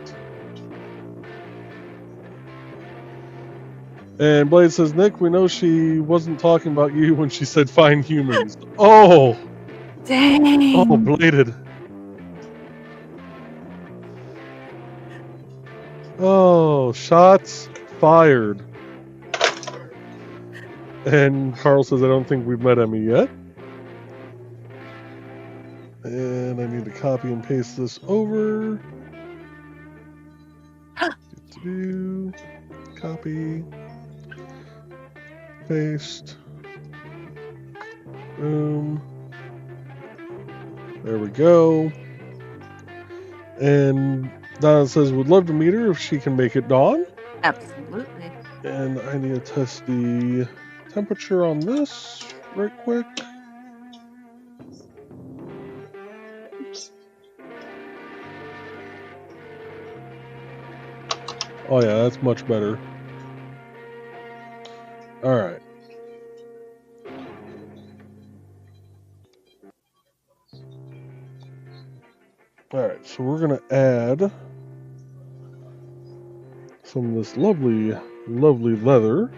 And Blade says, Nick, we know she wasn't talking about you when she said fine humans. Oh! Dang! Oh, Bladed. Oh, shots fired. And Carl says, I don't think we've met Emmy yet. And I need to copy and paste this over. Copy. Paste. Boom. There we go. And Donna says, would love to meet her if she can make it, Dawn. Absolutely. And I need to test the temperature on this right quick. Oh yeah, that's much better. Alright. Alright, so we're going to add some of this lovely, lovely leather.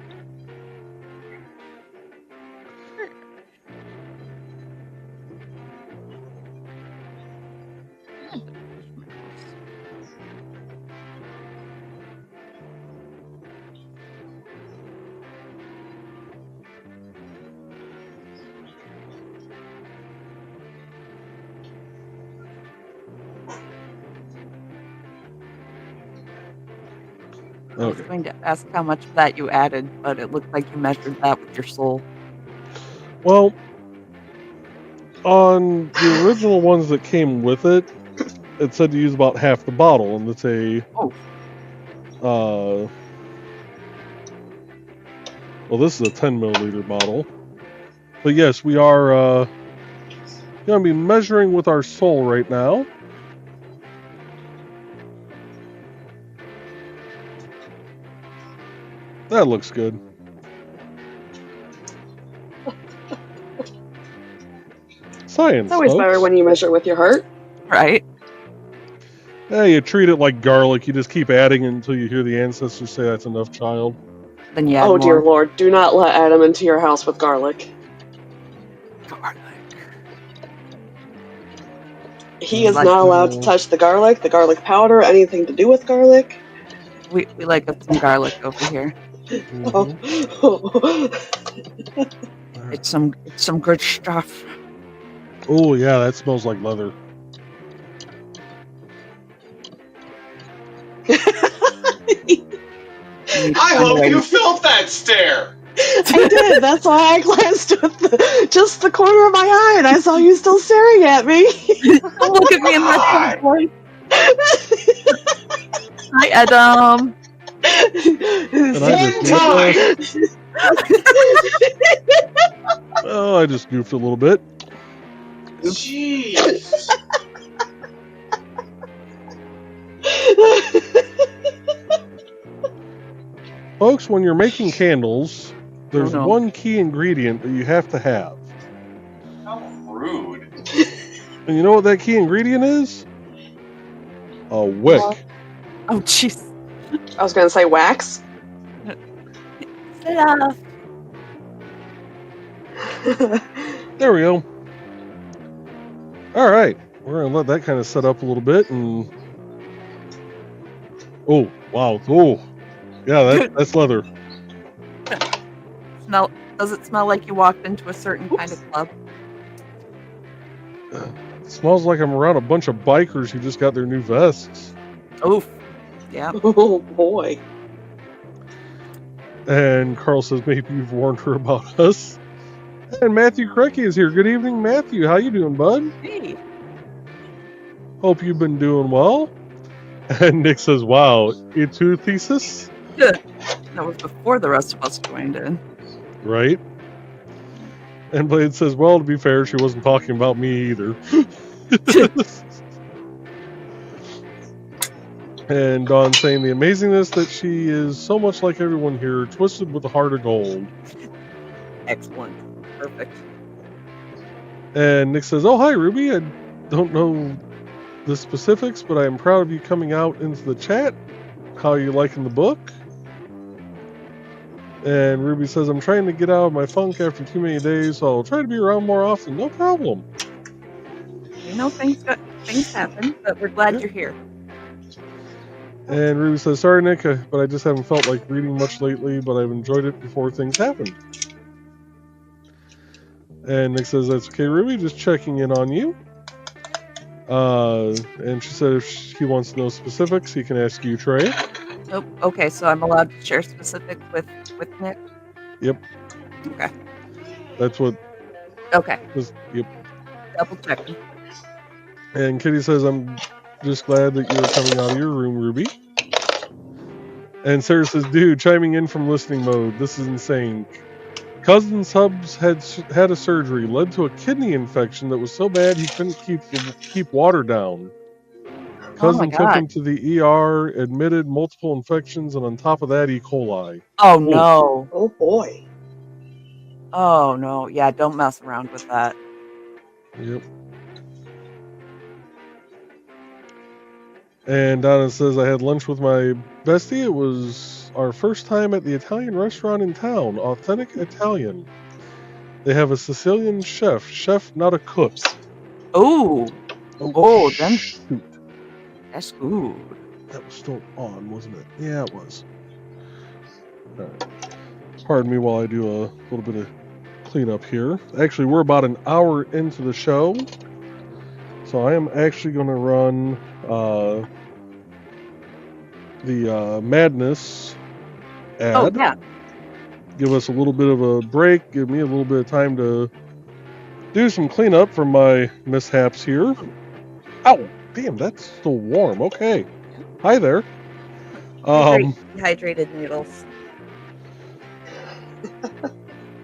I was going to ask how much of that you added, but it looked like you measured that with your soul. Well, on the original ones that came with it, it said to use about half the bottle, and it's a well, this is a 10 milliliter bottle. But yes, we are going to be measuring with our soul right now. That looks good. Science. It's always folks. better when you measure with your heart. Right. Yeah, you treat it like garlic. You just keep adding until you hear the ancestors say that's enough, child. Then you add Oh, more. dear Lord. Do not let Adam into your house with garlic. Garlic. He is not allowed to touch the garlic powder, anything to do with garlic. We like some garlic over here. Mm-hmm. It's some good stuff. Oh yeah, that smells like leather. I hope you felt that stare. I did. That's why I glanced with just the corner of my eye, and I saw you still staring at me. Don't look at me in that voice. Hi, Adam. And I just goofed a little bit. Jeez. Folks, when you're making candles, there's one key ingredient that you have to have. How rude. And you know what that key ingredient is? A wick. Oh, jeez. I was going to say wax. There we go. All right. We're going to let that kind of set up a little bit. And oh, wow. Oh, yeah, that's leather. Does it smell like you walked into a certain kind of club? It smells like I'm around a bunch of bikers who just got their new vests. Oof. Yeah. Oh, boy. And Carl says maybe you've warned her about us. And Matthew Krecky is here. Good evening, Matthew. How you doing, bud? Hey. Hope you've been doing well. And Nick says, wow, E2 thesis? That was before the rest of us joined in. Right. And Blade says, well, to be fair, she wasn't talking about me either. And Dawn saying the amazingness that she is so much like everyone here, twisted with a heart of gold. Excellent. Perfect. And Nick says, oh, hi, Ruby. I don't know the specifics, but I am proud of you coming out into the chat. How are you liking the book? And Ruby says, I'm trying to get out of my funk after too many days, so I'll try to be around more often. No problem. You know, things happen, but we're glad you're here. And Ruby says, sorry, Nick, but I just haven't felt like reading much lately, but I've enjoyed it before things happen. And Nick says, that's okay, Ruby, just checking in on you. And she said if he wants to know specifics, he can ask you, Trey. Oh, okay, so I'm allowed to share specifics with Nick? Yep. Okay. That's what... Okay. Yep. Double checking. And Kitty says, I'm just glad that you're coming out of your room, Ruby. And Sarah says, dude, chiming in from listening mode. This is insane. Cousin Subs had a surgery, led to a kidney infection that was so bad he couldn't keep water down. Cousin took him to the ER, admitted multiple infections, and on top of that, E. coli. Oh, no. Oh, boy. Oh, no. Yeah, don't mess around with that. Yep. And Donna says, I had lunch with my bestie. It was our first time at the Italian restaurant in town. Authentic Italian. They have a Sicilian chef. Chef, not a cook. Oh, then Shoot. that's good. That was still on, wasn't it? Yeah, it was. All right. Pardon me while I do a little bit of cleanup here. Actually, we're about an hour into the show. So I am actually going to run the Madness ad. Oh, yeah. Give us a little bit of a break. Give me a little bit of time to do some cleanup from my mishaps here. Ow! Damn, that's still warm. Okay. Hi there. Dehydrated noodles.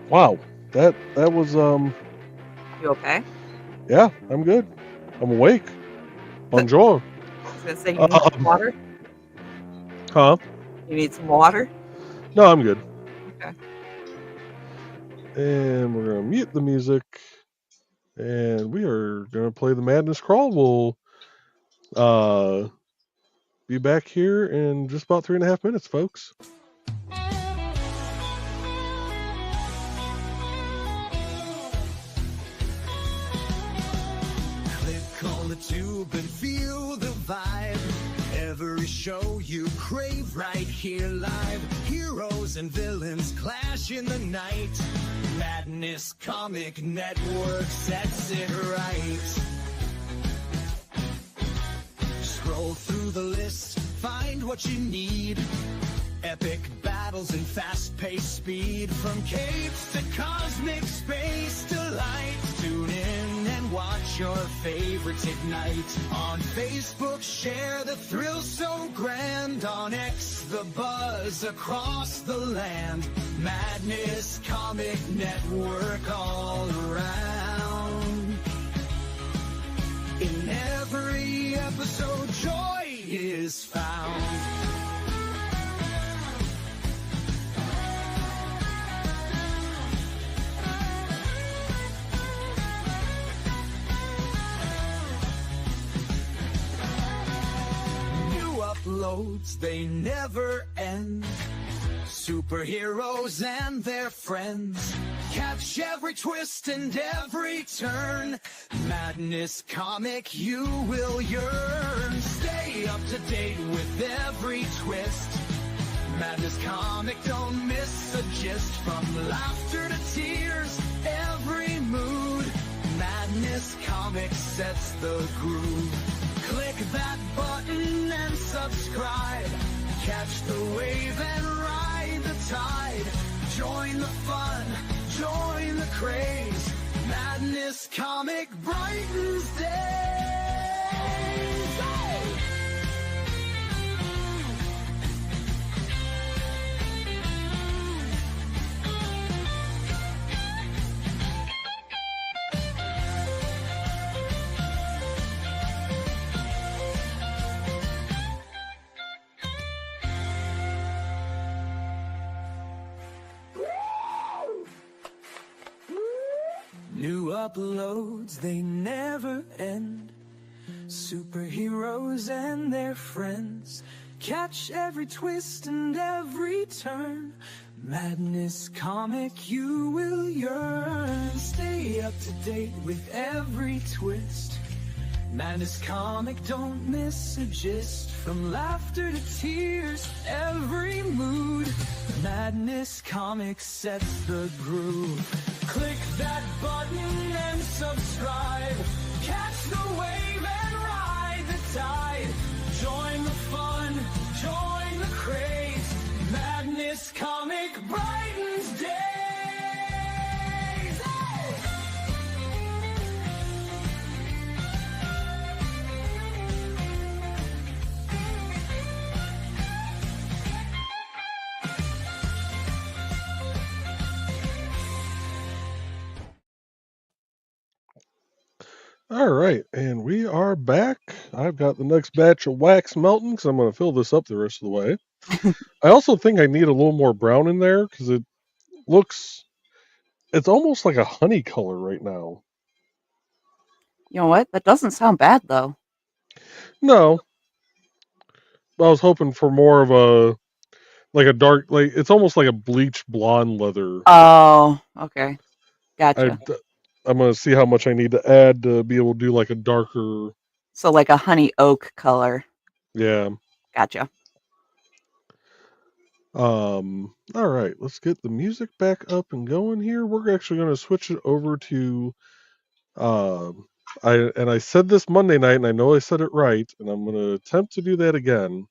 Wow. That was You okay? Yeah, I'm good. I'm awake. Bonjour. I was gonna say you need some water. Huh? You need some water? No, I'm good. Okay. And we're gonna mute the music. And we are gonna play the Madness Crawl. We'll be back here in just about 3.5 minutes, folks. Click on the tube and feel the vibe. Every show you crave right here live. Heroes and villains clash in the night. Madness Comic Network sets it right. Scroll through the list, find what you need. Epic battles and fast-paced speed. From capes to cosmic space delights. Tune in and watch your favorites ignite. On Facebook, share the thrill so grand. On X, the buzz across the land. Madness Comic Network all around. In every episode, joy is found. Uploads, they never end. Superheroes and their friends. Catch every twist and every turn. Madness Comic, you will yearn. Stay up to date with every twist. Madness Comic, don't miss a gist. From laughter to tears, every mood. Madness Comic sets the groove. Click that button and subscribe. Catch the wave and ride the tide. Join the fun, join the craze. Madness Comic brightens days. Hey! New uploads, they never end. Superheroes and their friends. Catch every twist and every turn. Madness Comic, you will yearn. Stay up to date with every twist. Madness Comic, don't miss a gist. From laughter to tears, every mood. Madness Comic sets the groove. Click that button and subscribe. Catch the wave and ride the tide. Join the fun, join the craze. Madness Comic brightens days. All right, and we are back. I've got the next batch of wax melting because I'm going to fill this up the rest of the way. I also think I need a little more brown in there because it's almost like a honey color right now. You know what? That doesn't sound bad, though. No, was hoping for more of a dark, it's almost like a bleach blonde leather. Oh, okay. Gotcha. I'm gonna see how much I need to add to be able to do like a darker. So like a honey oak color. Yeah. Gotcha. All right, let's get the music back up and going here. We're actually going to switch it over to I said this Monday night, and I know I said it right, and I'm going to attempt to do that again.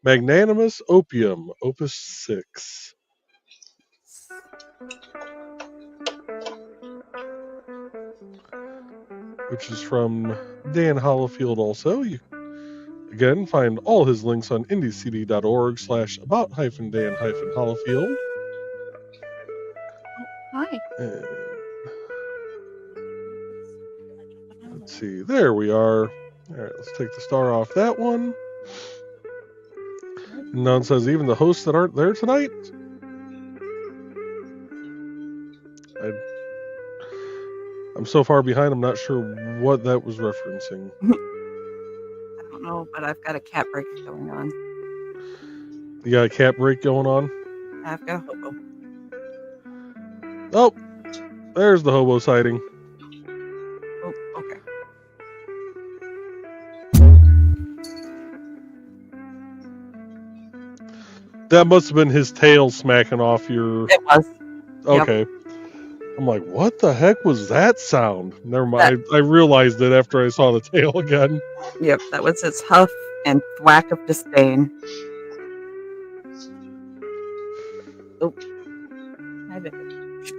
Magnanimous Opium, Opus 6. Which is from Dan Hollifield also. You again find all his links on indiecd.org/about-dan-hollifield. Hi. Let's see, there we are. All right, let's take the star off that one. None says even the hosts that aren't there tonight. I'm so far behind, I'm not sure what that was referencing. I don't know, but I've got a cat break going on. You got a cat break going on? I've got a hobo. Oh, there's the hobo sighting. Oh, okay. That must have been his tail smacking off your... It was. Okay. Yep. I'm like, what the heck was that sound? Never mind. I realized it after I saw the tail again. Yep, that was its huff and thwack of disdain. Oh.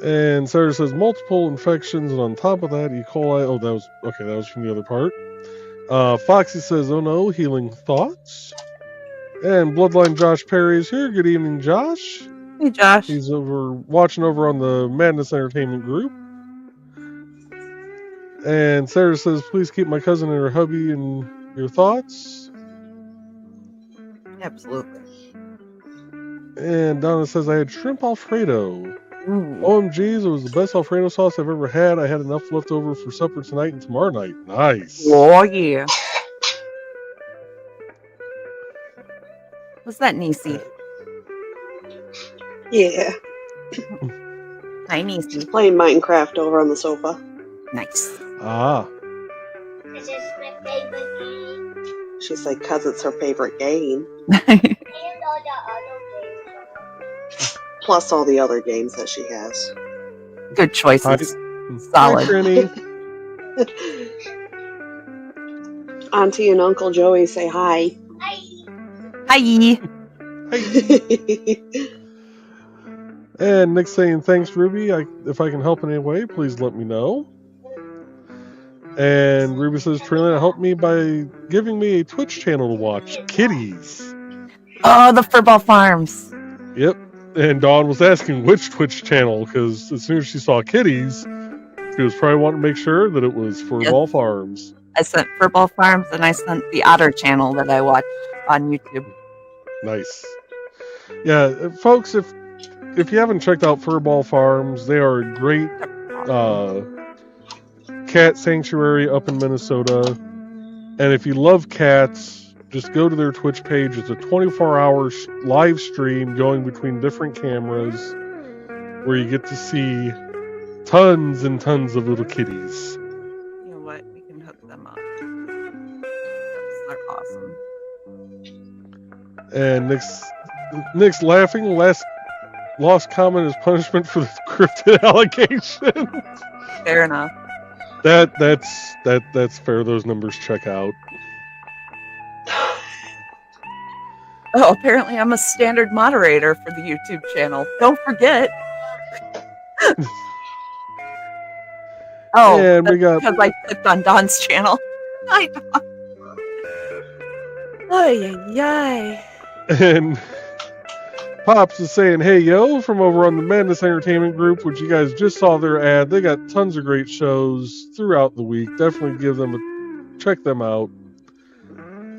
And Sarah says multiple infections, and on top of that, E. coli. Oh, that was from the other part. Foxy says, oh no, healing thoughts. And Bloodline Josh Perry is here. Good evening, Josh. Hey, Josh. He's watching over on the Madness Entertainment group. And Sarah says, please keep my cousin and her hubby in your thoughts. Absolutely. And Donna says, I had shrimp Alfredo. Ooh. OMGs, it was the best Alfredo sauce I've ever had. I had enough left over for supper tonight and tomorrow night. Nice. Oh, yeah. What's that, Niecy? Yeah. Hi, Niecy. Playing Minecraft over on the sofa. Nice. Ah. This is my favorite game. She's like, cause it's her favorite game. And all the other games. Plus all the other games that she has. Good choices. Solid. Solid. Hi, Auntie and Uncle Joey say hi. Hi. Hi. And Nick's saying, thanks, Ruby. If I can help in any way, please let me know. And Ruby says, Trina, help me by giving me a Twitch channel to watch. Kitties. Oh, the Furball Farms. Yep. And Dawn was asking which Twitch channel, because as soon as she saw Kitties, she was probably wanting to make sure that it was Furball Farms. I sent Furball Farms, and I sent the Otter channel that I watch on YouTube. Nice. Yeah, folks, if you haven't checked out Furball Farms, they are a great cat sanctuary up in Minnesota. And if you love cats, just go to their Twitch page. It's a 24-hour live stream going between different cameras where you get to see tons and tons of little kitties. You know what? We can hook them up. They're awesome. And Nick's laughing. Lost comment is punishment for the cryptid allegation. Fair enough. That's fair. Those numbers check out. Oh, apparently I'm a standard moderator for the YouTube channel. Don't forget. Oh, and we got because I clicked on Don's channel. Hi, Don. Ay, ay, ay. And Pops is saying, hey, yo, from over on the Madness Entertainment group, which you guys just saw their ad. They got tons of great shows throughout the week. Definitely check them out.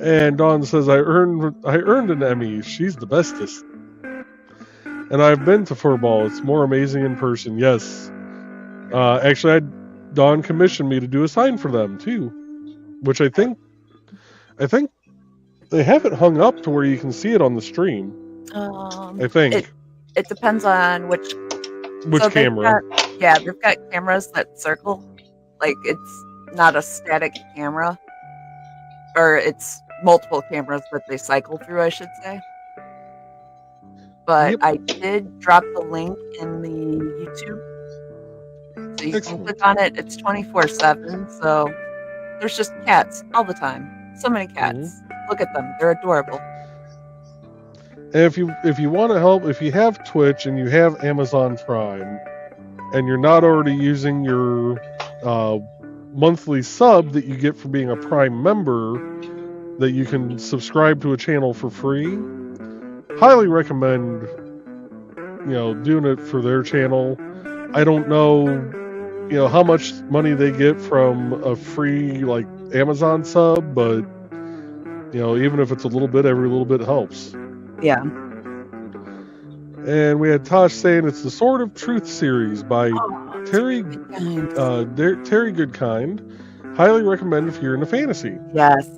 And Dawn says, I earned an Emmy. She's the bestest. And I've been to Furball. It's more amazing in person. Yes. Actually, Dawn commissioned me to do a sign for them, too. Which I think They have it hung up to where you can see it on the stream. I think. It depends on which camera. They've got cameras that circle. Like, it's not a static camera. Or it's multiple cameras that they cycle through, I should say. But I did drop the link in the YouTube. So you can click on it. It's 24/7. So there's just cats all the time. So many cats. Look at them. They're adorable. And if you want to help, if you have Twitch and you have Amazon Prime, and you're not already using your monthly sub that you get for being a Prime member, that you can subscribe to a channel for free, highly recommend doing it for their channel. I don't know how much money they get from a free like Amazon sub, but even if it's a little bit, every little bit helps. Yeah. And we had Tosh saying it's the Sword of Truth series by Terry Goodkind. Highly recommend if you're into fantasy. Yes.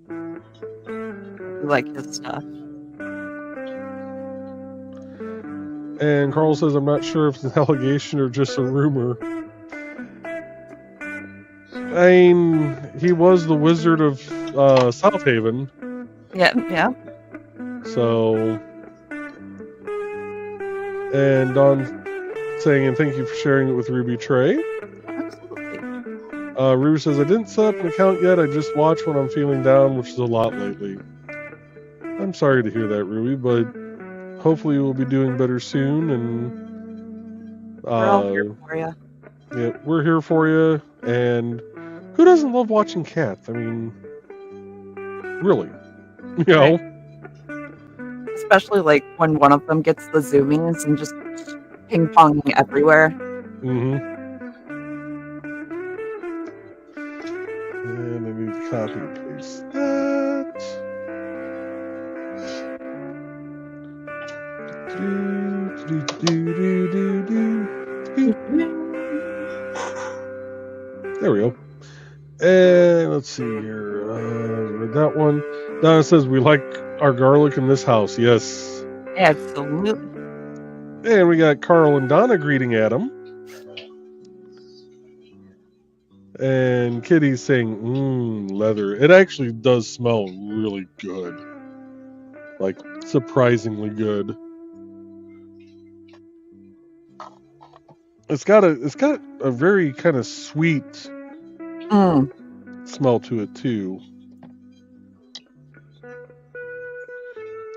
I like his stuff. And Carl says, I'm not sure if it's an allegation or just a rumor. I mean, he was the Wizard of South Haven. Yeah. So, and Don saying, and thank you for sharing it with Ruby Trey. Absolutely. Ruby says, I didn't set up an account yet. I just watch when I'm feeling down, which is a lot lately. I'm sorry to hear that, Ruby, but hopefully we'll be doing better soon. And we're all here for you. Yeah, we're here for you. And who doesn't love watching cats? I mean, really, Right. Especially like when one of them gets the zoomies and just ping ponging everywhere. And I need to copy and paste that. There we go. And let's see here. Read that one. Donna says we like our garlic in this house. Yes. Absolutely. And we got Carl and Donna greeting Adam. And Kitty's saying, leather. It actually does smell really good. Like, surprisingly good. It's got a very kind of sweet smell to it too.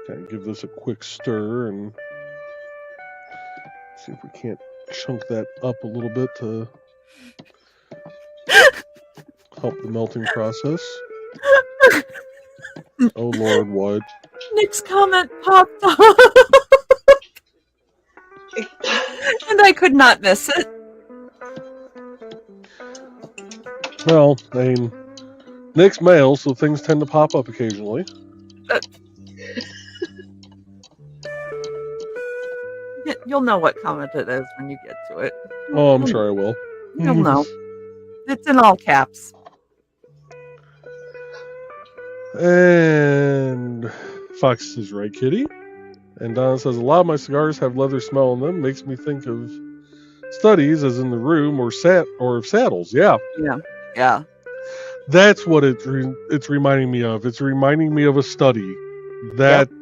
Kind of give this a quick stir and see if we can't chunk that up a little bit to help the melting process. Oh Lord, what? Nick's comment popped up. And I could not miss it. Well, I mean, Nick's male, so things tend to pop up occasionally. You'll know what comment it is when you get to it. Oh, I'm sure I will. You'll know. It's in all caps. And Fox is right, Kitty. And Donna says, a lot of my cigars have leather smell in them. Makes me think of studies as in the room or of saddles. Yeah. Yeah. That's what it's reminding me of. It's reminding me of a study. That. Yep.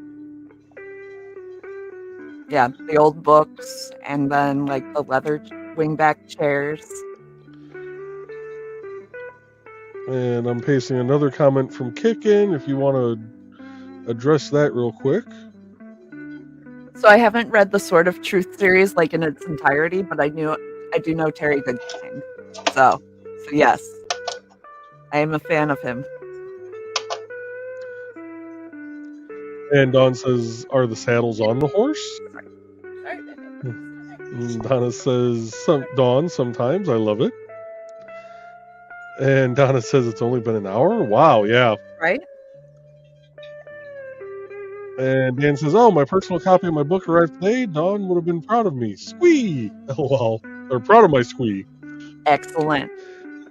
Yeah, the old books and then like the leather wingback chairs. And I'm pasting another comment from Kickin' if you want to address that real quick. So I haven't read the Sword of Truth series like in its entirety, but I do know Terry Goodkind. So yes, I am a fan of him. And Dawn says, are the saddles on the horse? And Donna says, Dawn, sometimes. I love it. And Donna says, it's only been an hour? Wow, yeah. Right? And Dan says, oh, my personal copy of my book arrived today. Dawn would have been proud of me. Squee! LOL. Or proud of my squee. Excellent.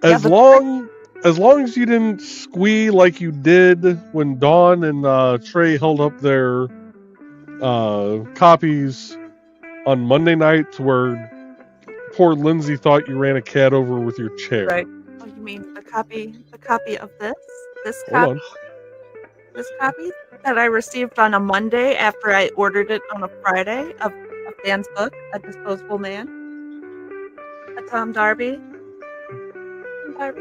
As long as long as you didn't squee like you did when Dawn and Trey held up their copies on Monday night, to where poor Lindsay thought you ran a cat over with your chair. Right. Oh, you mean the copy of this? This Hold copy? on. This copy that I received on a Monday after I ordered it on a Friday of Dan's book, A Disposable Man, a Tom Darby book.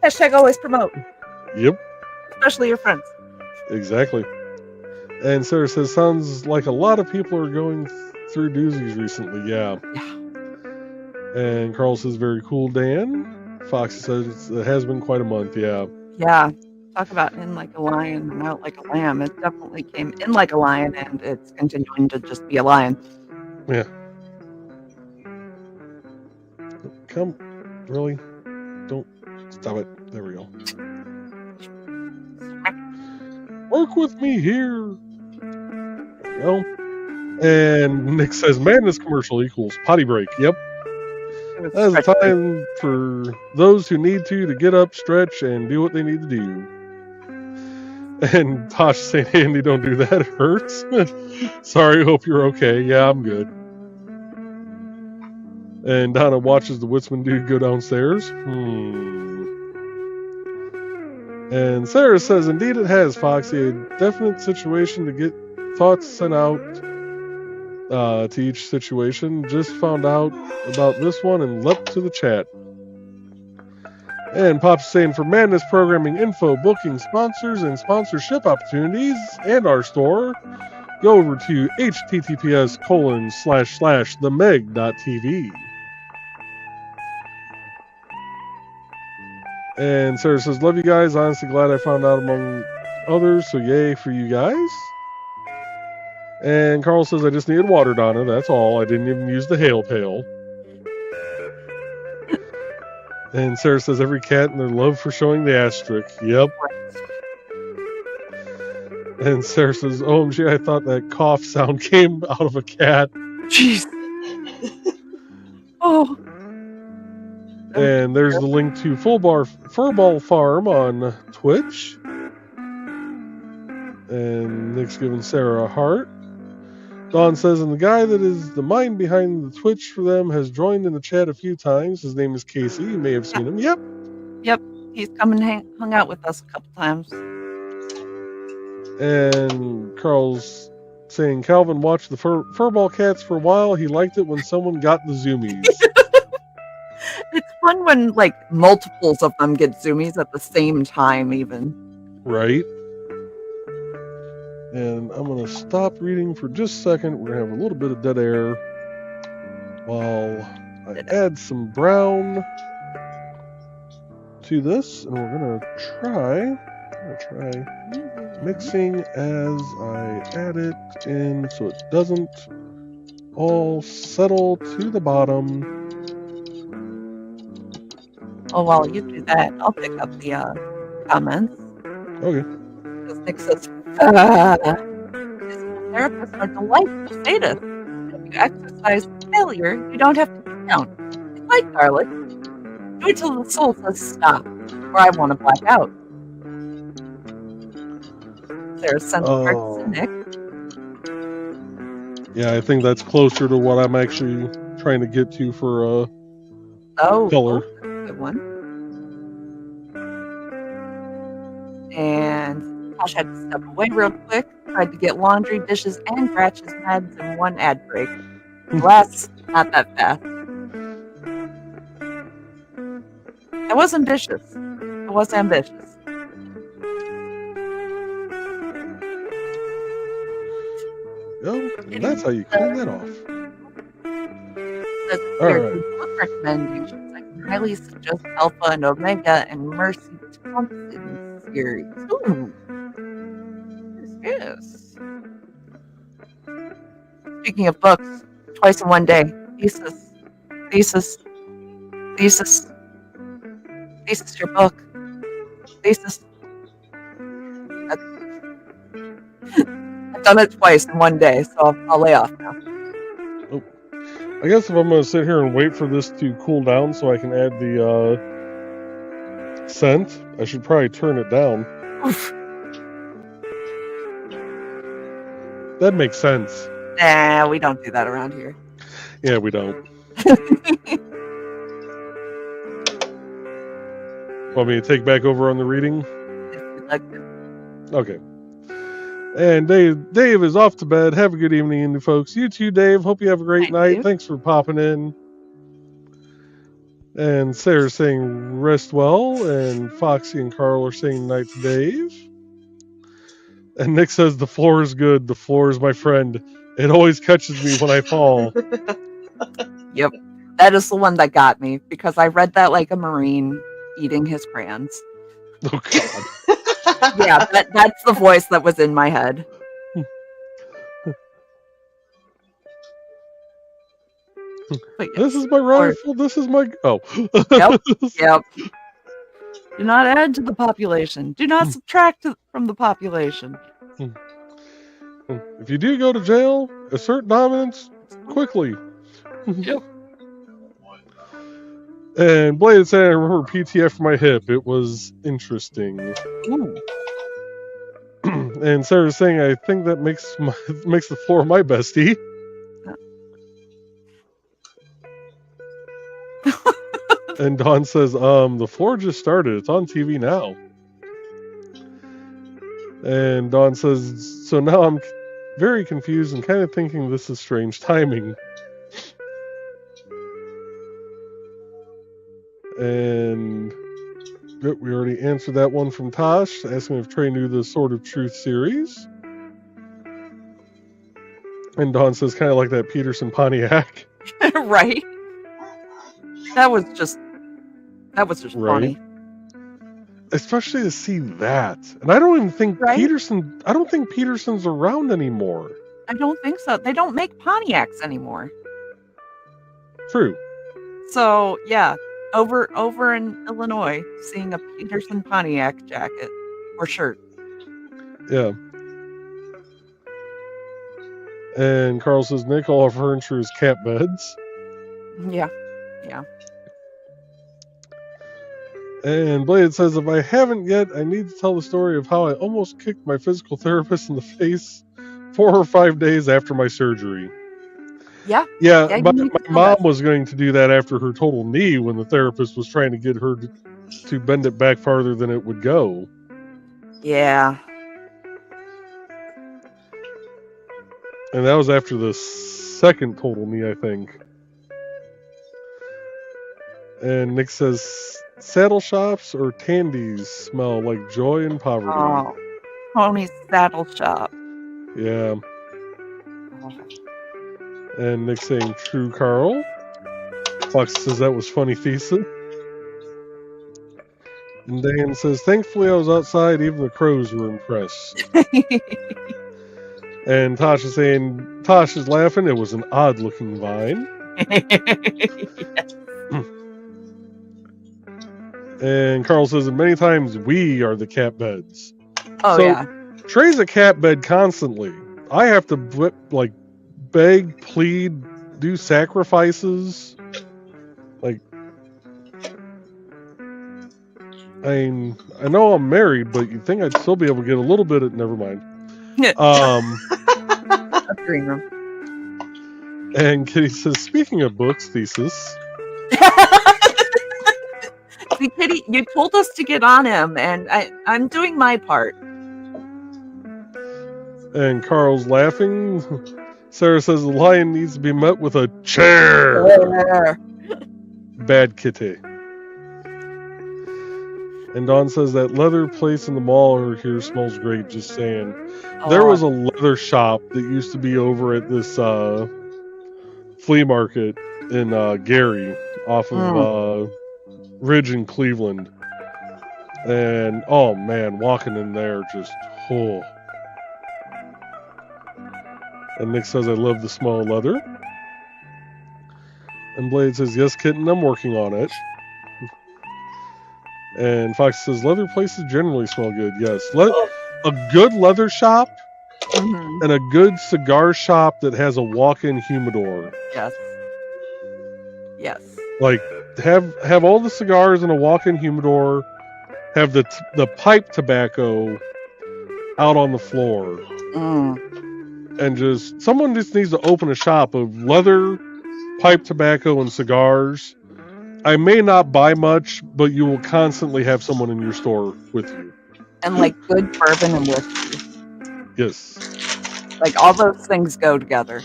Hashtag always promote, Yep, especially your friends. exactly. And Sarah says, sounds like a lot of people are going through doozies recently. Yeah. And Carl says, very cool, Dan. Foxy says, it has been quite a month. Yeah. Yeah. Talk about in like a lion and out like a lamb. It definitely came in like a lion, and it's continuing to just be a lion. Yeah. Come. Really? Don't. Stop it. There we go. Work with me here. There we go. And Nick says, madness commercial equals potty break. Yep. That's the time for those who need to get up, stretch, and do what they need to do. And Tosh saying, Andy, don't do that. It hurts. Sorry, hope you're okay. Yeah, I'm good. And Donna watches the Woodsman dude go downstairs. And Sarah says, indeed it has, Foxy. A definite situation to get thoughts sent out to each situation. Just found out about this one and leapt to the chat. And Pop's saying, for Madness programming info, booking, sponsors, and sponsorship opportunities, and our store, go over to https://themeg.tv. And Sarah says, love you guys. Honestly glad I found out among others, so yay for you guys. And Carl says, I just needed water, Donna. That's all. I didn't even use the hail pail. And Sarah says, every cat and their love for showing the asterisk. Yep. And Sarah says, OMG, I thought that cough sound came out of a cat. Jeez. Oh. And there's the link to Furball Farm on Twitch. And Nick's giving Sarah a heart. Dawn says, and the guy that is the mind behind the Twitch for them has joined in the chat a few times. His name is Casey. You may have seen him. Yep. Yep. He's come and hung out with us a couple times. And Carl's saying, Calvin watched the Furball Cats for a while. He liked it when someone got the zoomies. It's fun when, like, multiples of them get zoomies at the same time, even. Right. And I'm going to stop reading for just a second. We're going to have a little bit of dead air while I add some brown to this. And we're going to try mixing as I add it in so it doesn't all settle to the bottom. Oh, while you do that, I'll pick up the comments. Okay. Because Nick says, therapists are delightful sadists. If you exercise failure, you don't have to get down. It's like garlic. Do it till the soul says stop, or I want to black out. Sarah sent the cards to Nick. Yeah, I think that's closer to what I'm actually trying to get to for color. Good one. And Tosh had to step away real quick. Tried to get laundry, dishes, and Gratch's meds in one ad break. Alas, not that fast. I was ambitious. Oh, that's how you clean that off. All right. Book recommendations. I can highly suggest Alpha and Omega and Mercy Thompson series. Ooh. Yes. Speaking of books, twice in one day. Thesis, your book. Thesis. I've done it twice in one day, so I'll lay off now. Oh. I guess if I'm going to sit here and wait for this to cool down so I can add the scent, I should probably turn it down. Oof. That makes sense. Nah, we don't do that around here. Yeah, we don't. Want me to take back over on the reading? If you'd like to. Okay. And Dave is off to bed. Have a good evening, folks. You too, Dave. Hope you have a great Thank night. you. Thanks for popping in. And Sarah's saying rest well. And Foxy and Carl are saying night to Dave. And Nick says the floor is good. The floor is my friend. It always catches me when I fall. Yep. That is the one that got me because I read that like a Marine eating his crayons. Oh, God. Yeah, that's the voice that was in my head. But This yes, is my rifle. This is my... Oh. Yep. Yep. Do not add to the population. Do not subtract from the population. If you do go to jail, assert dominance quickly. Yep. And Blade said, I remember PTF for my hip. It was interesting. Ooh. And Sarah's saying, I think that makes the floor my bestie. And Dawn says, the floor just started. It's on TV now. And Dawn says, so now I'm very confused and kind of thinking this is strange timing. And we already answered that one from Tosh, asking if Trey knew the Sword of Truth series. And Dawn says, kind of like that Peterson Pontiac. Right. That was just Right. funny. Especially to see that. And I don't even think Right? I don't think Peterson's around anymore. I don't think so. They don't make Pontiacs anymore. True. So yeah, over in Illinois, seeing a Peterson Pontiac jacket or shirt. Yeah. And Carl says, Nick, all of her furniture is cat beds. Yeah. And Blade says, if I haven't yet, I need to tell the story of how I almost kicked my physical therapist in the face 4 or 5 days after my surgery. Yeah. Yeah, you my need to tell mom that. was going to do that after her total knee when the therapist was trying to get her to bend it back farther than it would go. Yeah. And that was after the second total knee, I think. And Nick says, saddle shops or tandies smell like joy and poverty. Oh, Pony's Saddle Shop. Yeah. Oh. And Nick saying, true, Carl. Fox says that was funny thesis. And Dan says, thankfully I was outside, even the crows were impressed. And Tosh is saying, Tosh is laughing, it was an odd looking vine. And Carl says, and many times we are the cat beds. Oh So, yeah. Trey's a cat bed constantly. I have to beg, plead, do sacrifices. Like, I know I'm married, but you'd think I'd still be able to get a little bit of... Never mind. A green room. And Kitty says, speaking of books, thesis. See, Kitty, you told us to get on him, and I'm doing my part. And Carl's laughing. Sarah says, the lion needs to be met with a chair. Bad kitty. And Dawn says that leather place in the mall over here smells great, just saying. There was a leather shop that used to be over at this flea market in Gary off of Ridge in Cleveland. And oh man, walking in there just And Nick says, I love the smell of leather. And Blade says, yes, kitten, I'm working on it. And Fox says, leather places generally smell good. Yes. A good leather shop and a good cigar shop that has a walk-in humidor. Yes. Yes. Like, have all the cigars in a walk-in humidor. Have the pipe tobacco out on the floor. And someone just needs to open a shop of leather, pipe tobacco, and cigars. I may not buy much, but you will constantly have someone in your store with you. And like good bourbon and whiskey. Yes. Like all those things go together.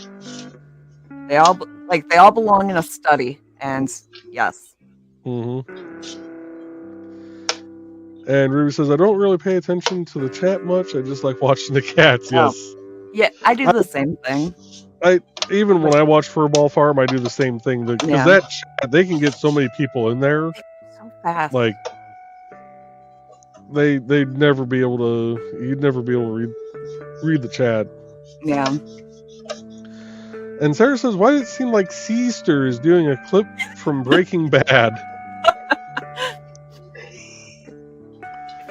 They all belong in a study. And yes. Mm-hmm. And Ruby says, I don't really pay attention to the chat much. I just like watching the cats. Yes. Yeah, I do the same thing. Even when I watch Furball Farm, I do the same thing. Because that chat, they can get so many people in there. So fast. Like, they'd never be able to. You'd never be able to read the chat. Yeah. And Sarah says, why did it seem like Seaster is doing a clip from Breaking Bad?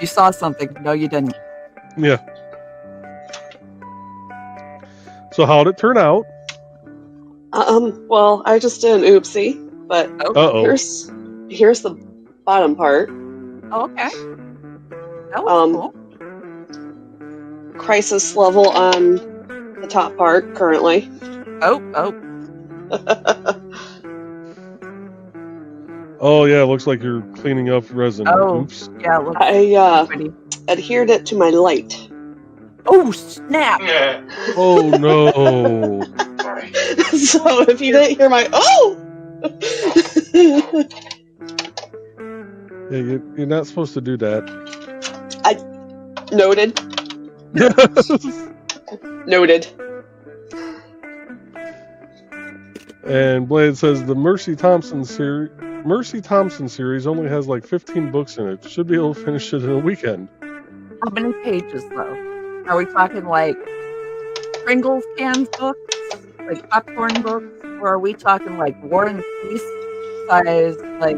You saw something. No, you didn't. Yeah. So how'd it turn out? Well, I just did an oopsie, but here's the bottom part. Oh, okay. That was cool. Crisis level on the top part currently. Oh. Oh yeah, it looks like you're cleaning up resin. Oh, oops. Yeah, it looks I pretty. adhered it to my light. Oh snap! Oh no! Sorry. So if you didn't hear my Yeah, you're not supposed to do that. Noted. Noted. And Blade says the Mercy Thompson series only has like 15 books in it. Should be able to finish it in a weekend. How many pages though? Are we talking like Pringles cans books, like popcorn books, or are we talking like War and Peace size? Like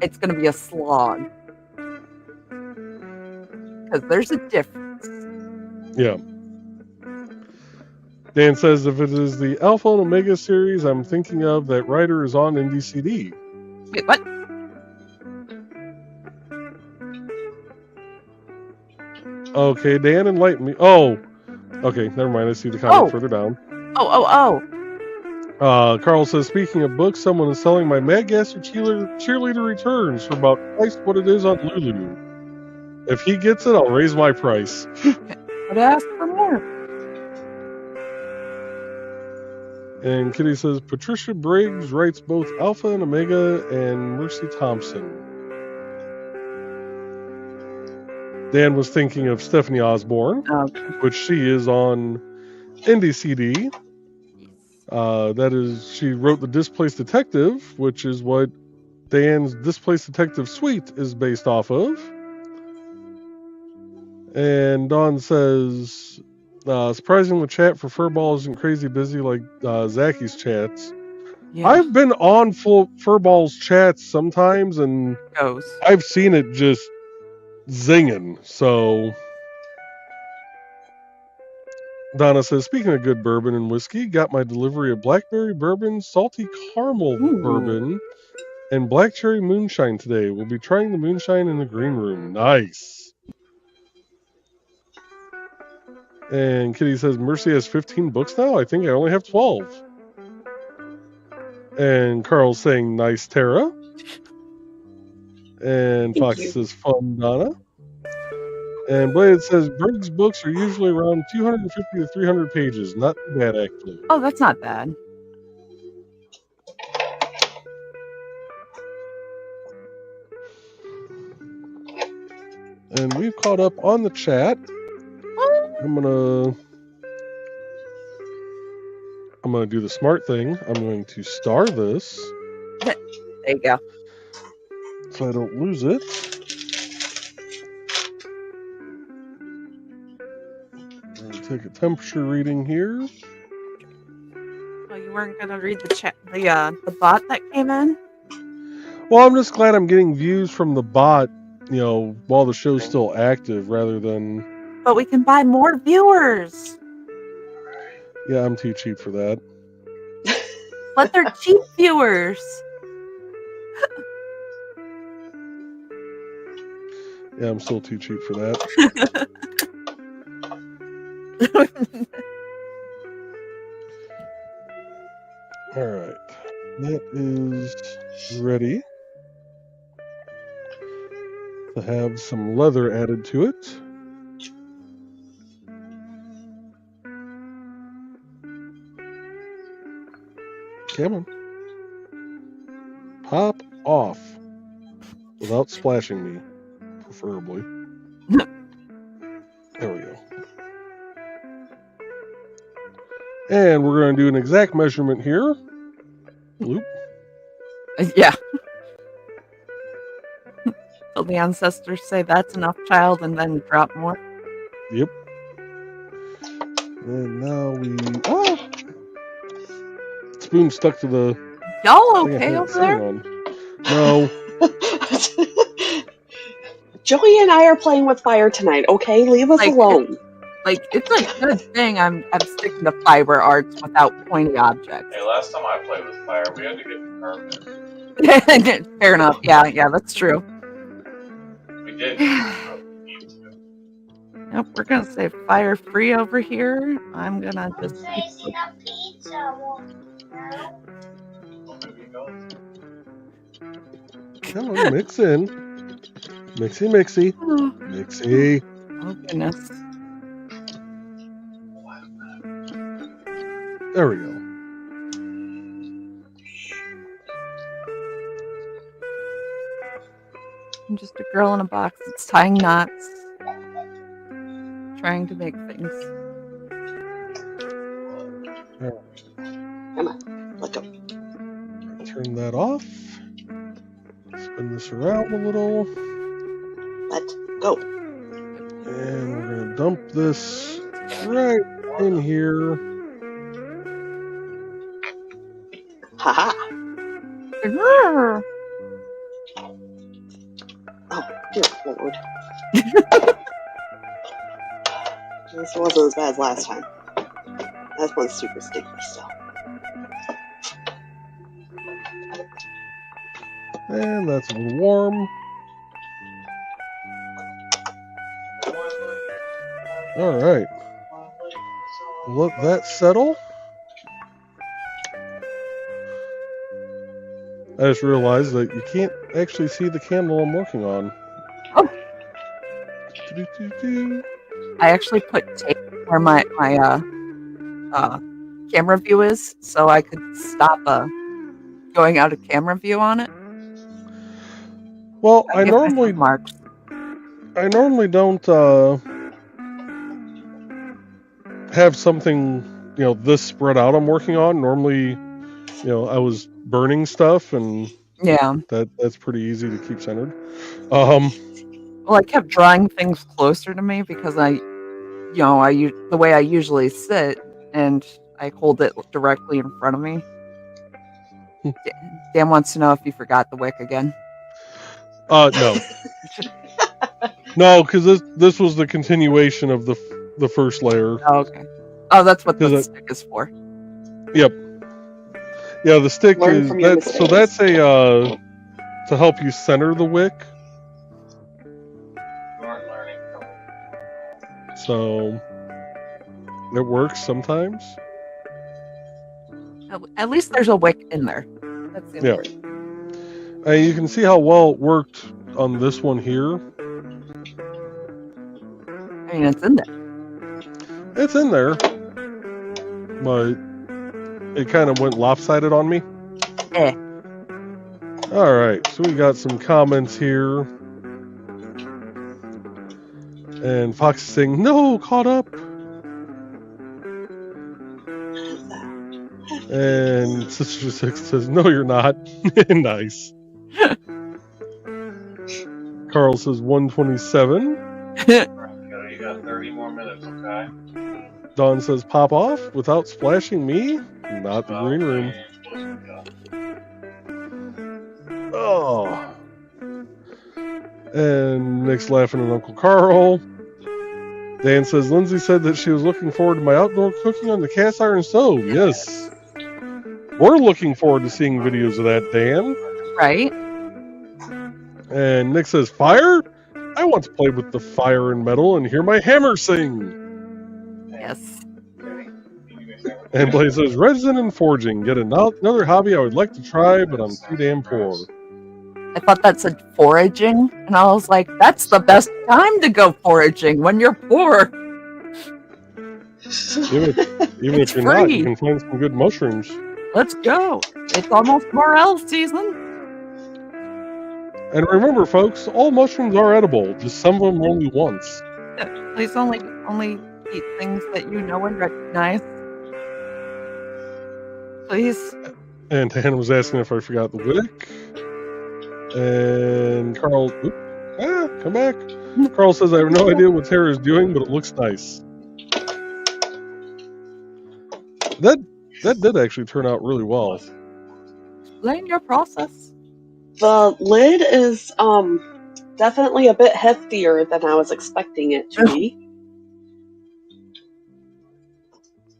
it's going to be a slog because there's a difference. Yeah. Dan says if it is the Alpha and Omega series I'm thinking of, that writer is on IndieCD. Wait, what? Okay, Dan, enlighten me. Oh, okay, never mind. I see the comment further down. Oh. Carl says, speaking of books, someone is selling my Mad Gasser Cheerleader Returns for about twice what it is on Lulu. If he gets it, I'll raise my price. I'd ask for more. And Kitty says, Patricia Briggs writes both Alpha and Omega and Mercy Thompson. Dan was thinking of Stephanie Osborne, which she is on IndieCD. That is, she wrote The Displaced Detective, which is what Dan's Displaced Detective Suite is based off of. And Dawn says, surprising the chat for Furball isn't crazy busy like Zacky's chats. Yeah. I've been on Furball's chats sometimes, and I've seen it just zinging. So Donna says, speaking of good bourbon and whiskey, got my delivery of blackberry bourbon, salty caramel bourbon, and black cherry moonshine today. We'll be trying the moonshine in the green room. Nice. And Kitty says, Mercy has 15 books now? I think I only have 12. And Carl's saying, nice, Tara. And Fox says, fun, Donna. And Blade says, Briggs' books are usually around 250 to 300 pages. Not too bad, actually. Oh, that's not bad. And we've caught up on the chat. I'm gonna do the smart thing. I'm going to star this. There you go. So I don't lose it. I'm gonna take a temperature reading here. Oh, you weren't gonna read the chat, the bot that came in? Well, I'm just glad I'm getting views from the bot, while the show's still active, rather than. But we can buy more viewers. Yeah, I'm too cheap for that. But they're cheap viewers. Yeah, I'm still too cheap for that. All right. That is ready to have some leather added to it. Come on. Pop off without splashing me, preferably. There we go. And we're going to do an exact measurement here. Bloop. Yeah. Till the ancestors say that's enough, child, and then drop more. Yep. And now we... Oh! Spoon stuck to the... Y'all okay over there? No. Joey and I are playing with fire tonight, okay? Leave us alone. It's a good thing I'm sticking to fiber arts without pointy objects. Hey, last time I played with fire, we had to get the permit. Fair enough. Yeah, that's true. We did. Nope, we're gonna say fire free over here. I'm gonna just keep... Come on, mix in. Mixy, mixy. Mixy. Oh, goodness. There we go. I'm just a girl in a box that's tying knots. Trying to make things. Come on, let go. Turn that off. Spin this around a little. Let go. And we're going to dump this right in here. Haha. Oh, dear Lord. This wasn't as bad as last time. That one's super sticky still. And that's a little warm. All right. Let that settle. I just realized that you can't actually see the candle I'm working on. Oh. Do-do-do-do. I actually put tape where my camera view is, so I could stop going out of camera view on it. Well, I normally don't have something, this spread out I'm working on. Normally, I was burning stuff, and yeah, that's pretty easy to keep centered. Well, I kept drawing things closer to me because the way I usually sit, and I hold it directly in front of me. Dan wants to know if you forgot the wick again. No. No, because this was the continuation of the first layer. Oh, okay. Oh, that's what the stick is for. Yep. Yeah, the stick Learn is from your that. So that's to help you center the wick. You aren't learning. So it works sometimes. At least there's a wick in there. That's the important. You can see how well it worked on this one here. I mean, it's in there. It's in there, but it kind of went lopsided on me. All right, so we got some comments here. And Fox is saying, "No, caught up." And Sister Six says, "No, you're not." Nice. Carl says 127. You got 30 more minutes, okay? Dawn says, "Pop off without splashing me." Not the green room. Oh. And Nick's laughing at Uncle Carl. Dan says, "Lindsay said that she was looking forward to my outdoor cooking on the cast iron stove." Yes. We're looking forward to seeing videos of that, Dan. Right? And Nick says, fire? I want to play with the fire and metal and hear my hammer sing. Yes. And Blaze says, resin and forging. Yet another hobby I would like to try, but I'm too damn poor. I thought that said foraging, and I was like, that's the best time to go foraging, when you're poor. Even if you're not, you can find some good mushrooms. Let's go. It's almost morel season. And remember, folks, all mushrooms are edible, just some of them only once. Please only eat things that you know and recognize. Please. And Hannah was asking if I forgot the wick. And Carl, come back. Carl says, I have no idea what Tara's doing, but it looks nice. That did actually turn out really well. Explain your process. The lid is definitely a bit heftier than I was expecting it to be.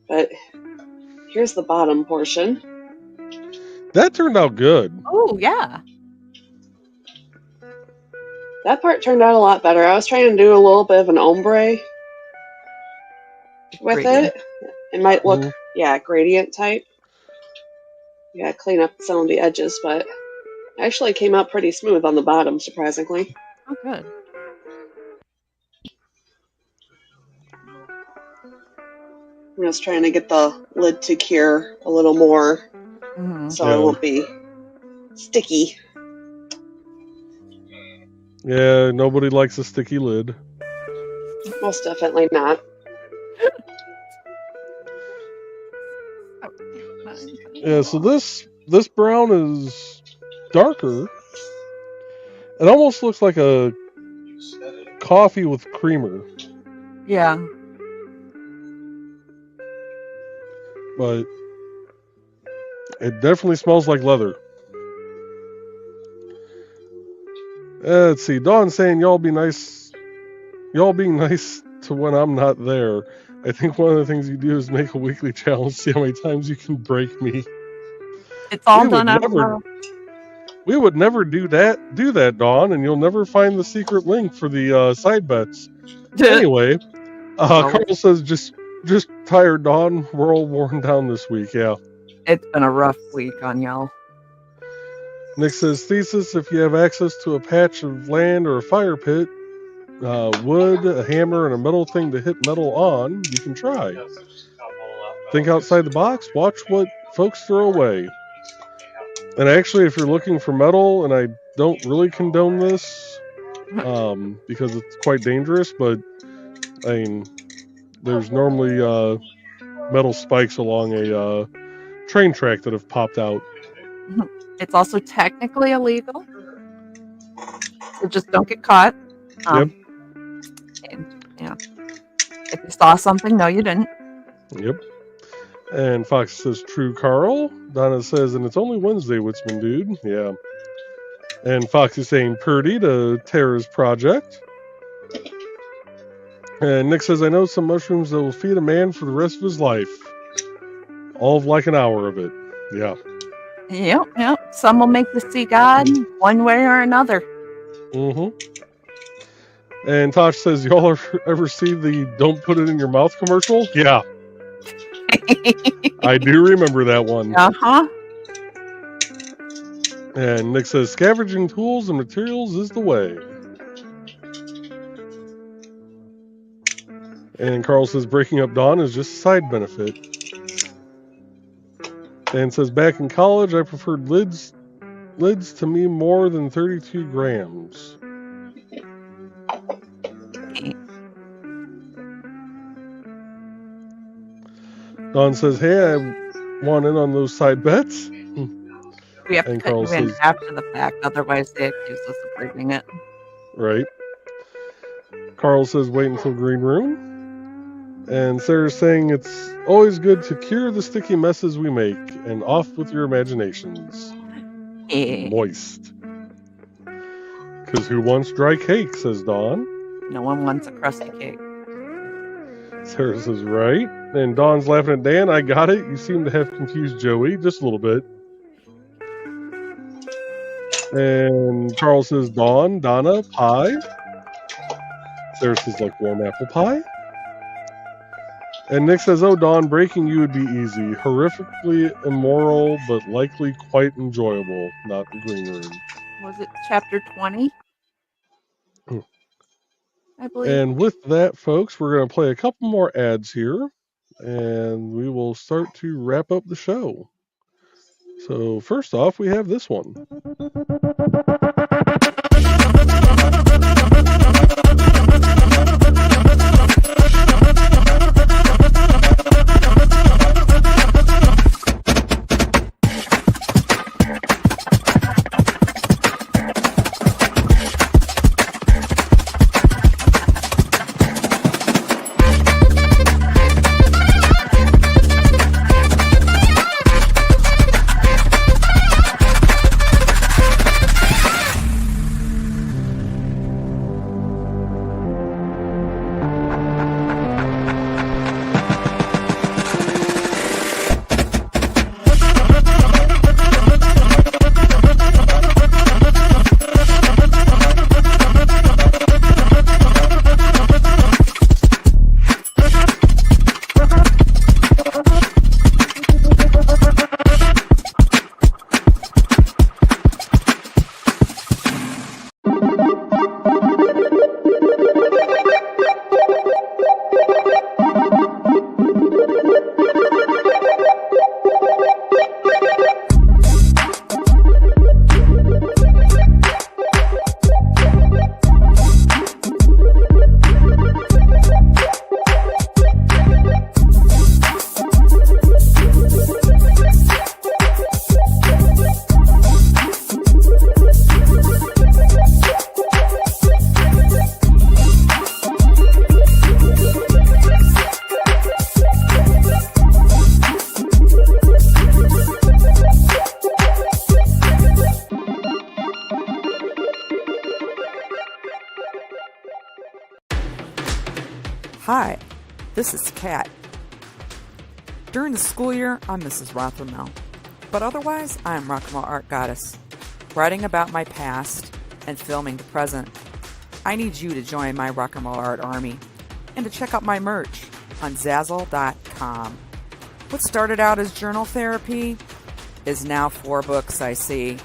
But here's the bottom portion. That turned out good. Oh, yeah. That part turned out a lot better. I was trying to do a little bit of an ombre with Gradient. it. It might look, gradient type. Yeah, clean up some of the edges, but it actually came out pretty smooth on the bottom, surprisingly. Oh, good. I'm just trying to get the lid to cure a little more, so it won't be sticky. Yeah, nobody likes a sticky lid. Most definitely not. Yeah, so this brown is darker. It almost looks like a coffee with creamer. Yeah. But it definitely smells like leather. Let's see. Dawn's saying y'all being nice to when I'm not there. I think one of the things you do is make a weekly challenge, see how many times you can break me. It's all done after. We would never do that, Dawn, and you'll never find the secret link for the side bets. Anyway, Carl says just tired, Dawn. We're all worn down this week, yeah. It's been a rough week on y'all. Nick says, thesis, if you have access to a patch of land or a fire pit, wood, a hammer, and a metal thing to hit metal on, you can try. Think outside the box, watch what folks throw away. And actually, if you're looking for metal, and I don't really condone this, because it's quite dangerous, but, I mean, there's normally metal spikes along a train track that have popped out. It's also technically illegal, so just don't get caught. Yep. And, if you saw something, no, you didn't. Yep. And Fox says, true, Carl. Donna says, and it's only Wednesday, Woodsman dude. Yeah. And Fox is saying, Purdy to Tara's project. And Nick says, I know some mushrooms that will feed a man for the rest of his life. All of like an hour of it. Yeah. Yep. Some will make the sea god one way or another. Mm-hmm. And Tosh says, y'all ever see the don't put it in your mouth commercial? Yeah. I do remember that one. Uh-huh. And Nick says, scavenging tools and materials is the way. And Carl says, breaking up Dawn is just a side benefit. And says, back in college, I preferred lids to me more than 32 grams. Dawn says, hey, I want in on those side bets. We have to cut you in after the fact, otherwise they accuse us of breaking it. Right. Carl says, wait until green room. And Sarah's saying, it's always good to cure the sticky messes we make, and off with your imaginations. Moist. Because who wants dry cake, says Dawn. No one wants a crusty cake. Sarah says, right. And Dawn's laughing at Dan. I got it. You seem to have confused Joey just a little bit. And Charles says, Dawn, Donna, pie. Sarah says, like warm apple pie. And Nick says, oh, Dawn, breaking you would be easy. Horrifically immoral, but likely quite enjoyable. Not the green room. Was it chapter 20? I believe. And with that, folks, we're going to play a couple more ads here. And we will start to wrap up the show. So first off, we have this one. Hi, this is Kat. During the school year, I'm Mrs. Rothermel, but otherwise, I am Rock and Roll Art Goddess, writing about my past and filming the present. I need you to join my Rock and Roll Art army and to check out my merch on Zazzle.com. What started out as journal therapy is now 4 books, I see,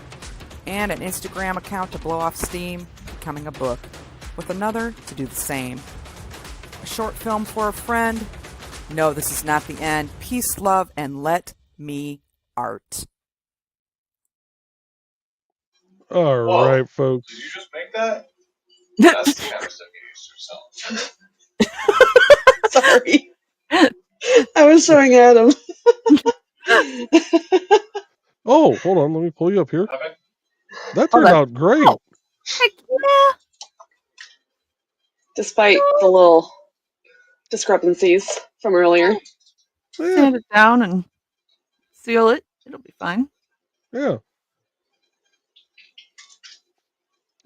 and an Instagram account to blow off steam, becoming a book, with another to do the same. A short film for a friend. No, this is not the end. Peace, love, and let me art. All right, folks. Did you just make that? That's the kind of stuff you use yourself. Sorry. I was showing Adam. Oh, hold on. Let me pull you up here. Have it? That turned out great. Oh, heck yeah. Despite the little discrepancies from earlier. Yeah, Sand it down and seal it. It'll be fine. yeah.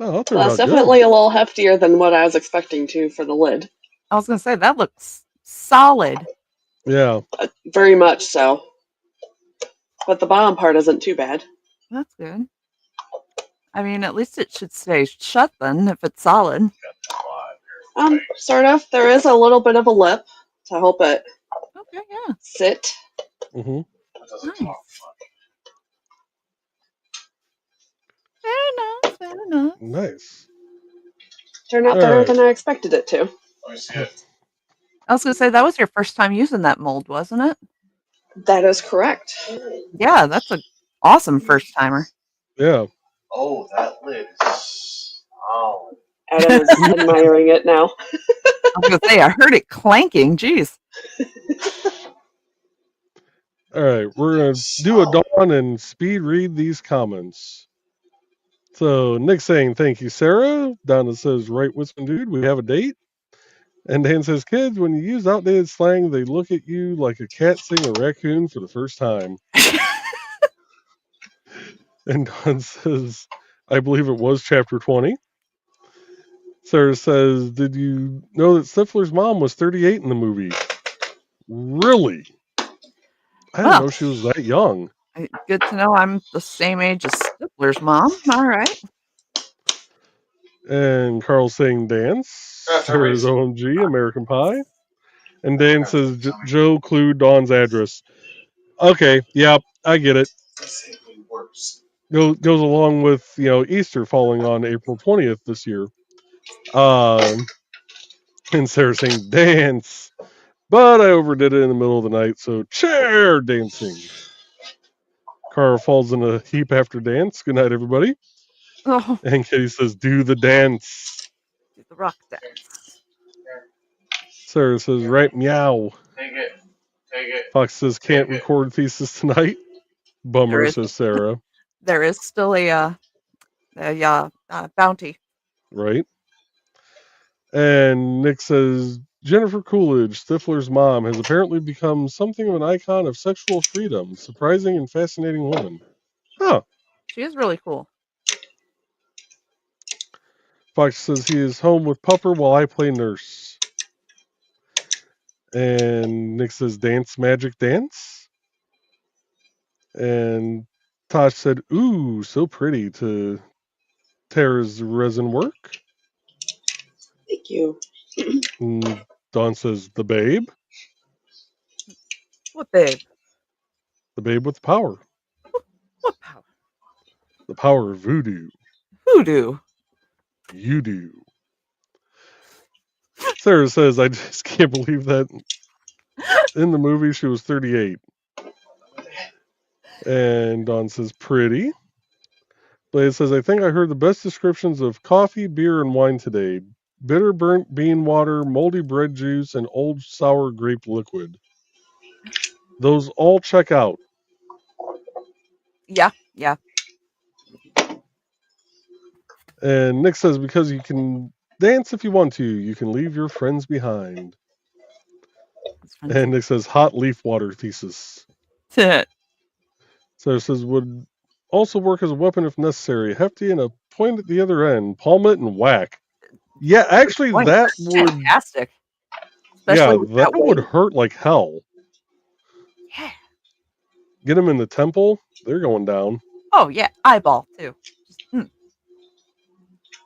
Oh, that turned Well, out it's definitely a little heftier than what I was expecting to for the lid. I was going to say, that looks solid. good. Yeah. Very much so. But the bottom part isn't too bad. That's good. I mean, at least it should stay shut then if it's solid. Sort of. There is a little bit of a lip to help it Okay, yeah. sit. Mm-hmm. Nice. Fair enough. Nice. Turned out better than I expected it to. Let me see it. I was going to say, that was your first time using that mold, wasn't it? That is correct. Yeah, that's an awesome first timer. Yeah. Oh, that lid is solid. Adam is admiring it now. I was going to say, I heard it clanking. Jeez. All right. We're going to do a Dawn and speed read these comments. So Nick saying, thank you, Sarah. Donna says, right, Wisman dude, we have a date. And Dan says, kids, when you use outdated slang, they look at you like a cat seeing a raccoon for the first time. And Don says, I believe it was chapter 20. Sarah says, did you know that Stifler's mom was 38 in the movie? Really? I didn't know she was that young. Good to know I'm the same age as Stifler's mom. All right. And Carl's saying dance. Sarah's OMG, American Pie. And Dan says Joe clued Dawn's address. Okay, yeah, I get it. Goes along with, Easter falling on April 20th this year. And Sarah saying dance. But I overdid it in the middle of the night, so chair dancing. Carl falls in a heap after dance. Good night, everybody. Oh, And Katie says, do the dance. do the rock dance. Sarah says, right, meow. Take it. Fox says, can't record thesis tonight. Bummer, says Sarah. There is still a bounty. Right. And Nick says, Jennifer Coolidge, Stifler's mom, has apparently become something of an icon of sexual freedom. Surprising and fascinating woman. Huh. She is really cool. Fox says he is home with Pupper while I play nurse. And Nick says, dance, magic, dance. And Tosh said, ooh, so pretty, to Tara's resin work. Thank you. And Dawn says, the babe. What babe? The babe with the power. What power? The power of voodoo. Voodoo. You do. Sarah says, I just can't believe that in the movie she was 38. And Dawn says, pretty. Blade says, I think I heard the best descriptions of coffee, beer, and wine today. Bitter burnt bean water, moldy bread juice, and old sour grape liquid. Those all check out. Yeah. And Nick says, because you can dance if you want to, you can leave your friends behind. And Nick says, hot leaf water thesis. So it says, would also work as a weapon if necessary. Hefty and a point at the other end. Palm it and whack. Yeah, actually, that would... fantastic. Especially that would hurt like hell. Yeah. Get them in the temple, they're going down. Oh, yeah, eyeball, too.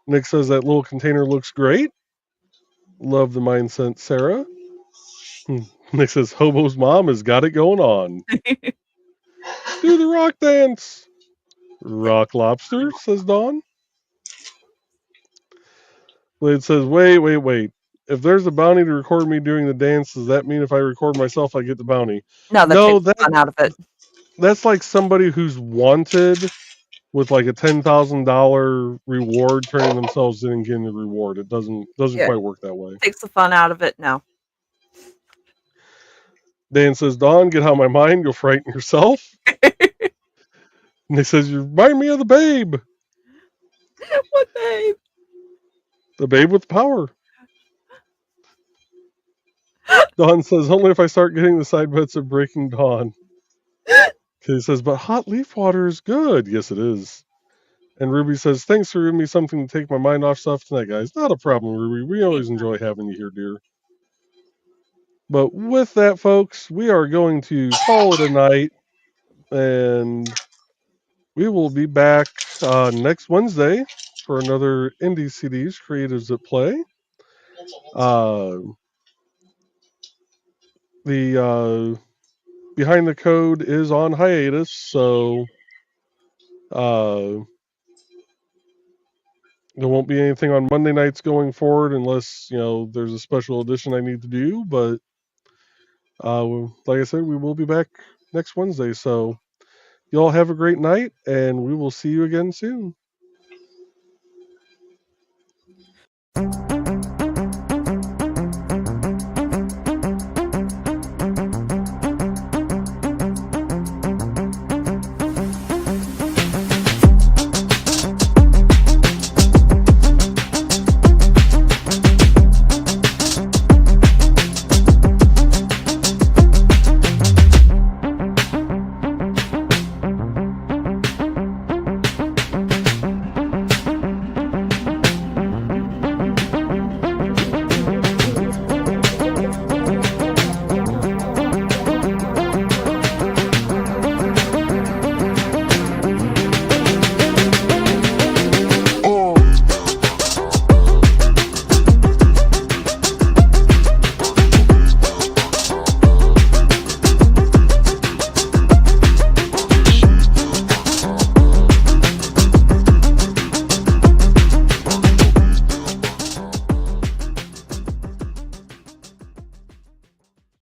Nick says that little container looks great. Love the mindset, Sarah. Nick says, Hobo's mom has got it going on. Do the rock dance. Rock lobster, says Dawn. Blade says, wait. If there's a bounty to record me doing the dance, does that mean if I record myself, I get the bounty? No, that's fun out of it. That's like somebody who's wanted with like a $10,000 reward, turning themselves in and getting the reward. It doesn't quite work that way. Takes the fun out of it now. Dan says, Dawn, get out of my mind. You'll frighten yourself. And he says, you remind me of the babe. What babe? The babe with power. Dawn says, only if I start getting the side bets of Breaking Dawn. He says, but hot leaf water is good. Yes, it is. And Ruby says, thanks for giving me something to take my mind off stuff tonight, guys. Not a problem, Ruby. We always enjoy having you here, dear. But with that, folks, we are going to call it a night. And we will be back next Wednesday for another IndieCD's Creatives at Play. The Behind the Code is on hiatus, so there won't be anything on Monday nights going forward unless, there's a special edition I need to do. But like I said, we will be back next Wednesday. So y'all have a great night, and we will see you again soon.